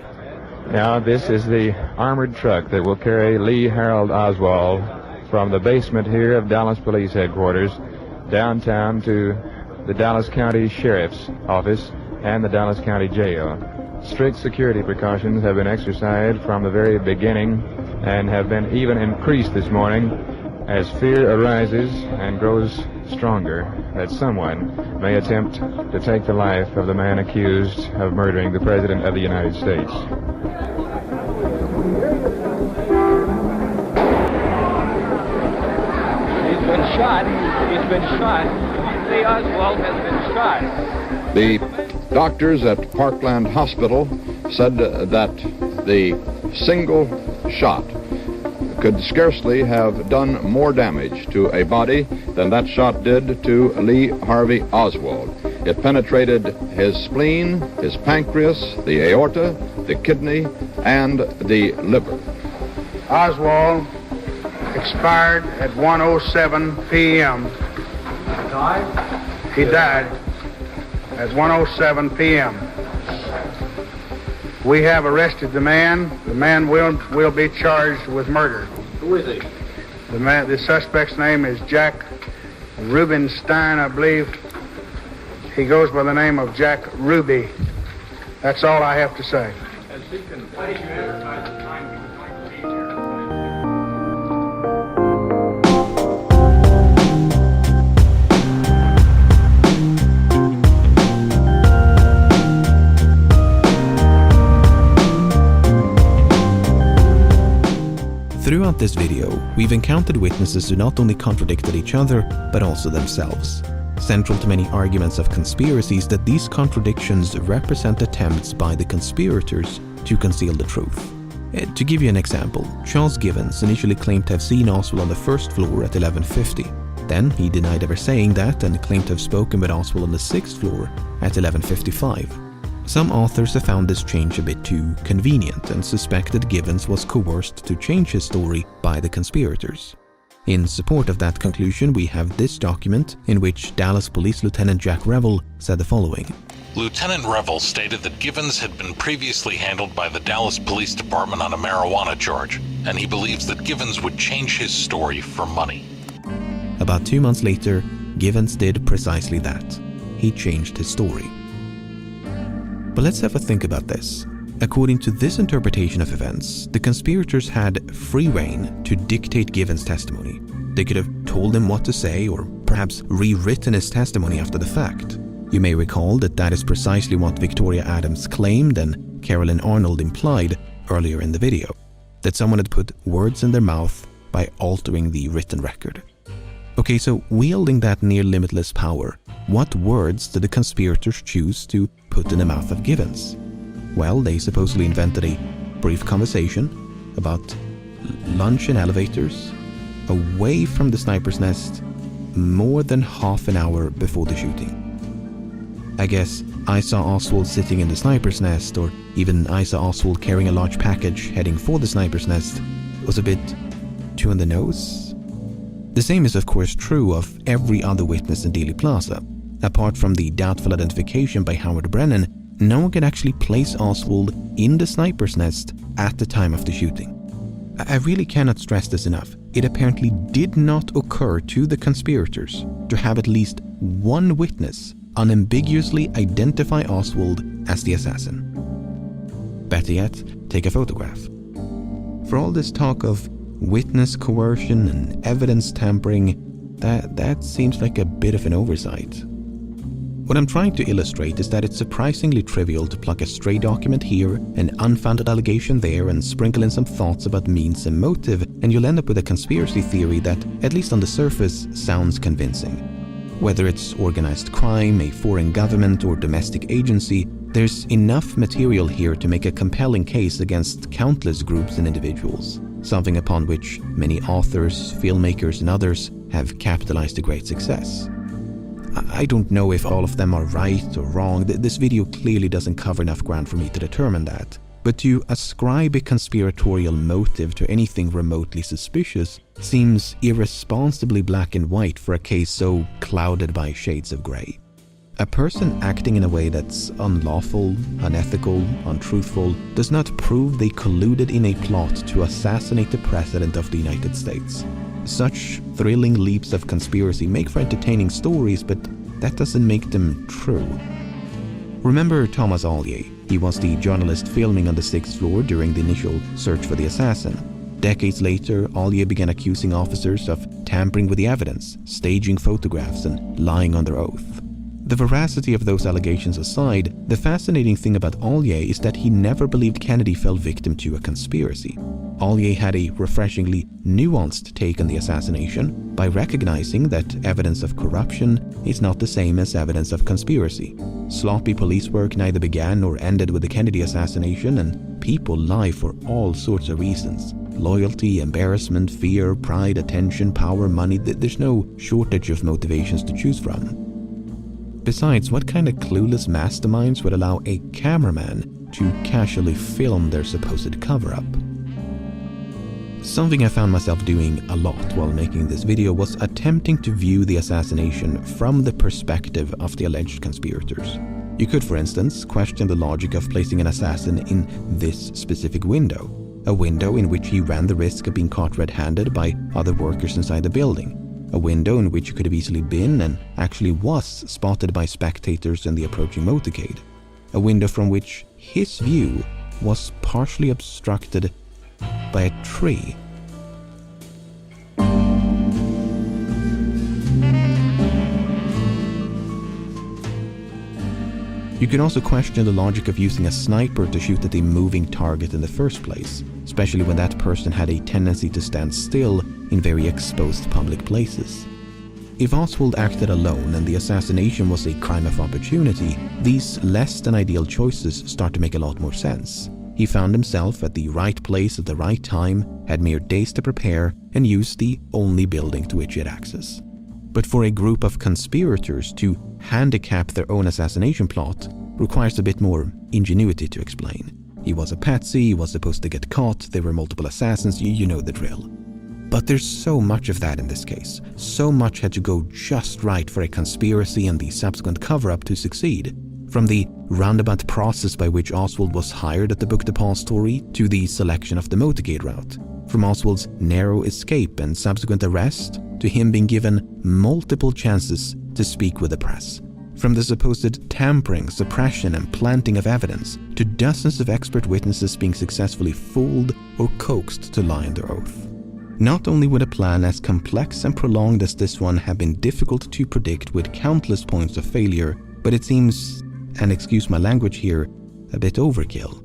Now, this is the armored truck that will carry Lee Harold Oswald from the basement here of Dallas Police Headquarters downtown to the Dallas County Sheriff's Office and the Dallas County Jail. Strict security precautions have been exercised from the very beginning and have been even increased this morning as fear arises and grows stronger that someone may attempt to take the life of the man accused of murdering the President of the United States. He's been shot. He's been shot. Lee Oswald has been shot. The doctors at Parkland Hospital said that the single shot could scarcely have done more damage to a body than that shot did to Lee Harvey Oswald. It penetrated his spleen, his pancreas, the aorta, the kidney, and the liver. Oswald expired at 1:07 p.m. He died at 1:07 p.m. We have arrested the man. The man will be charged with murder. Who is he? The suspect's name is Jack Rubenstein, I believe. He goes by the name of Jack Ruby. That's all I have to say. Has he confessed to advertise the time he was going to be here? Throughout this video, we've encountered witnesses who not only contradicted each other, but also themselves. Central to many arguments of conspiracies that these contradictions represent attempts by the conspirators to conceal the truth. To give you an example, Charles Givens initially claimed to have seen Oswald on the first floor at 11:50. Then he denied ever saying that and claimed to have spoken with Oswald on the 6th floor at 11:55. Some authors have found this change a bit too convenient and suspected Givens was coerced to change his story by the conspirators. In support of that conclusion, we have this document in which Dallas Police Lieutenant Jack Revel said the following. Lieutenant Revel stated that Givens had been previously handled by the Dallas Police Department on a marijuana charge, and he believes that Givens would change his story for money. About 2 months later, Givens did precisely that. He changed his story. But let's have a think about this. According to this interpretation of events, the conspirators had free rein to dictate Givens' testimony. They could have told him what to say or perhaps rewritten his testimony after the fact. You may recall that that is precisely what Victoria Adams claimed and Carolyn Arnold implied earlier in the video, that someone had put words in their mouth by altering the written record. Okay, so wielding that near limitless power, what words did the conspirators choose to put in the mouth of Givens? Well, they supposedly invented a brief conversation about lunch in elevators away from the sniper's nest more than half an hour before the shooting. I guess I saw Oswald sitting in the sniper's nest, or even I saw Oswald carrying a large package heading for the sniper's nest, was a bit too on the nose? The same is of course true of every other witness in Dealey Plaza. Apart from the doubtful identification by Howard Brennan, no one could actually place Oswald in the sniper's nest at the time of the shooting. I really cannot stress this enough. It apparently did not occur to the conspirators to have at least one witness unambiguously identify Oswald as the assassin. Better yet, take a photograph. For all this talk of witness coercion and evidence tampering, that seems like a bit of an oversight. What I'm trying to illustrate is that it's surprisingly trivial to pluck a stray document here, an unfounded allegation there, and sprinkle in some thoughts about means and motive, and you'll end up with a conspiracy theory that, at least on the surface, sounds convincing. Whether it's organized crime, a foreign government, or domestic agency, there's enough material here to make a compelling case against countless groups and individuals, something upon which many authors, filmmakers, and others have capitalized to great success. I don't know if all of them are right or wrong. This video clearly doesn't cover enough ground for me to determine that. But to ascribe a conspiratorial motive to anything remotely suspicious seems irresponsibly black and white for a case so clouded by shades of grey. A person acting in a way that's unlawful, unethical, untruthful does not prove they colluded in a plot to assassinate the President of the United States. Such thrilling leaps of conspiracy make for entertaining stories, but that doesn't make them true. Remember Thomas Ollier? He was the journalist filming on the 6th floor during the initial search for the assassin. Decades later, Ollier began accusing officers of tampering with the evidence, staging photographs, and lying on their oath. The veracity of those allegations aside, the fascinating thing about Ollier is that he never believed Kennedy fell victim to a conspiracy. Ollier had a refreshingly nuanced take on the assassination by recognizing that evidence of corruption is not the same as evidence of conspiracy. Sloppy police work neither began nor ended with the Kennedy assassination, and people lie for all sorts of reasons. Loyalty, embarrassment, fear, pride, attention, power, money. There's no shortage of motivations to choose from. Besides, what kind of clueless masterminds would allow a cameraman to casually film their supposed cover-up? Something I found myself doing a lot while making this video was attempting to view the assassination from the perspective of the alleged conspirators. You could, for instance, question the logic of placing an assassin in this specific window, a window in which he ran the risk of being caught red-handed by other workers inside the building. A window in which he could have easily been and actually was spotted by spectators in the approaching motorcade. A window from which his view was partially obstructed by a tree. You can also question the logic of using a sniper to shoot at a moving target in the first place, especially when that person had a tendency to stand still in very exposed public places. If Oswald acted alone and the assassination was a crime of opportunity, these less than ideal choices start to make a lot more sense. He found himself at the right place at the right time, had mere days to prepare, and used the only building to which he had access. But for a group of conspirators to handicap their own assassination plot requires a bit more ingenuity to explain. He was a patsy, he was supposed to get caught, there were multiple assassins, you know the drill. But there's so much of that in this case. So much had to go just right for a conspiracy and the subsequent cover-up to succeed. From the roundabout process by which Oswald was hired at the Book Depository to the selection of the motorcade route. From Oswald's narrow escape and subsequent arrest to him being given multiple chances to speak with the press. From the supposed tampering, suppression, and planting of evidence to dozens of expert witnesses being successfully fooled or coaxed to lie under oath. Not only would a plan as complex and prolonged as this one have been difficult to predict with countless points of failure, but it seems, and excuse my language here, a bit overkill.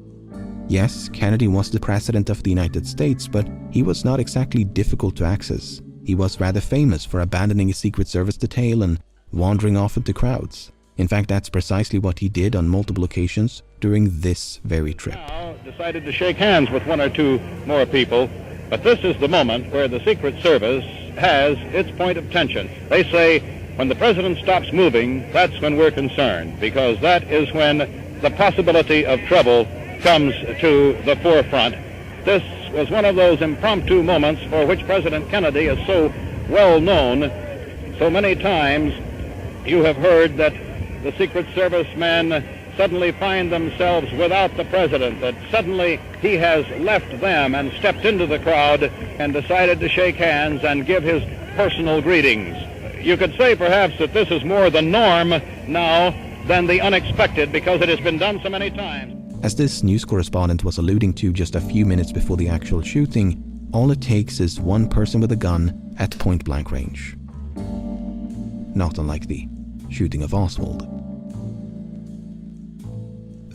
Yes, Kennedy was the President of the United States, but he was not exactly difficult to access. He was rather famous for abandoning his Secret Service detail and wandering off into crowds. In fact, that's precisely what he did on multiple occasions during this very trip. Now decided to shake hands with one or two more people, but this is the moment where the Secret Service has its point of tension. They say, when the President stops moving, that's when we're concerned, because that is when the possibility of trouble comes to the forefront. this was one of those impromptu moments for which President Kennedy is so well known. So many times you have heard that the Secret Service men suddenly find themselves without the president, that suddenly he has left them and stepped into the crowd and decided to shake hands and give his personal greetings. You could say perhaps that this is more the norm now than the unexpected, because it has been done so many times. As this news correspondent was alluding to just a few minutes before the actual shooting, all it takes is one person with a gun at point-blank range. Not unlike the shooting of Oswald.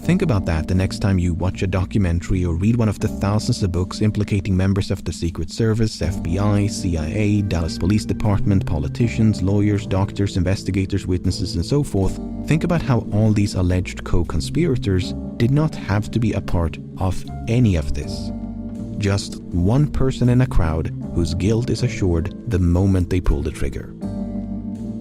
Think about that the next time you watch a documentary or read one of the thousands of books implicating members of the Secret Service, FBI, CIA, Dallas Police Department, politicians, lawyers, doctors, investigators, witnesses, and so forth. Think about how all these alleged co-conspirators did not have to be a part of any of this. Just one person in a crowd whose guilt is assured the moment they pull the trigger.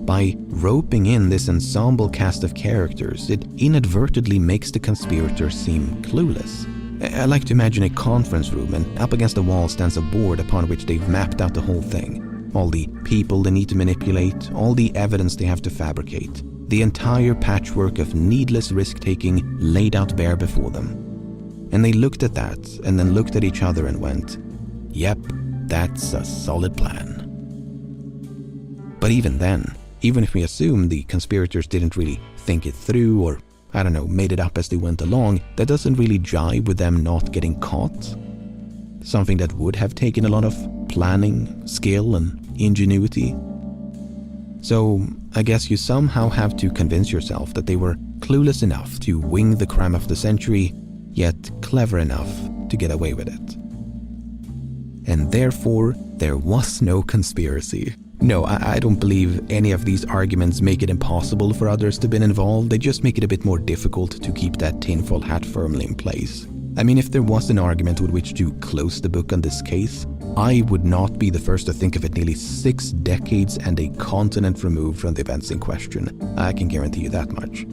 By roping in this ensemble cast of characters, it inadvertently makes the conspirators seem clueless. I like to imagine a conference room, and up against the wall stands a board upon which they've mapped out the whole thing. All the people they need to manipulate, all the evidence they have to fabricate. The entire patchwork of needless risk-taking laid out bare before them. And they looked at that, and then looked at each other and went, "Yep, that's a solid plan." But even then, even if we assume the conspirators didn't really think it through or, I don't know, made it up as they went along, that doesn't really jive with them not getting caught. Something that would have taken a lot of planning, skill, and ingenuity. So, I guess you somehow have to convince yourself that they were clueless enough to wing the crime of the century, yet clever enough to get away with it. And therefore, there was no conspiracy. No, I don't believe any of these arguments make it impossible for others to have been involved. They just make it a bit more difficult to keep that tinfoil hat firmly in place. I mean, if there was an argument with which to close the book on this case, I would not be the first to think of it nearly 6 decades and a continent removed from the events in question. I can guarantee you that much.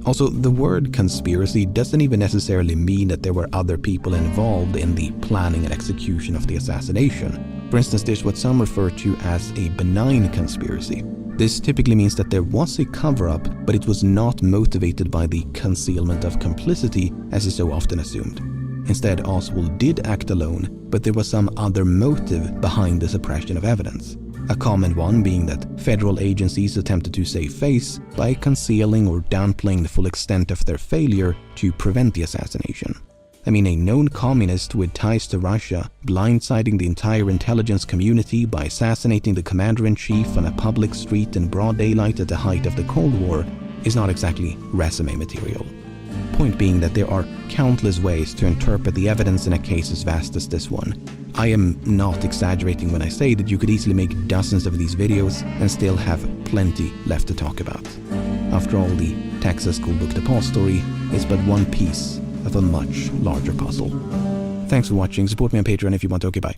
Also, the word conspiracy doesn't even necessarily mean that there were other people involved in the planning and execution of the assassination. For instance, there's what some refer to as a benign conspiracy. This typically means that there was a cover-up, but it was not motivated by the concealment of complicity, as is so often assumed. Instead, Oswald did act alone, but there was some other motive behind the suppression of evidence. A common one being that federal agencies attempted to save face by concealing or downplaying the full extent of their failure to prevent the assassination. I mean, a known communist with ties to Russia blindsiding the entire intelligence community by assassinating the commander-in-chief on a public street in broad daylight at the height of the Cold War is not exactly resume material. Point being that there are countless ways to interpret the evidence in a case as vast as this one. I am not exaggerating when I say that you could easily make dozens of these videos and still have plenty left to talk about. After all, the Texas school book depository is but one piece of a much larger puzzle. Thanks for watching. Support me on Patreon if you want. Okay, bye.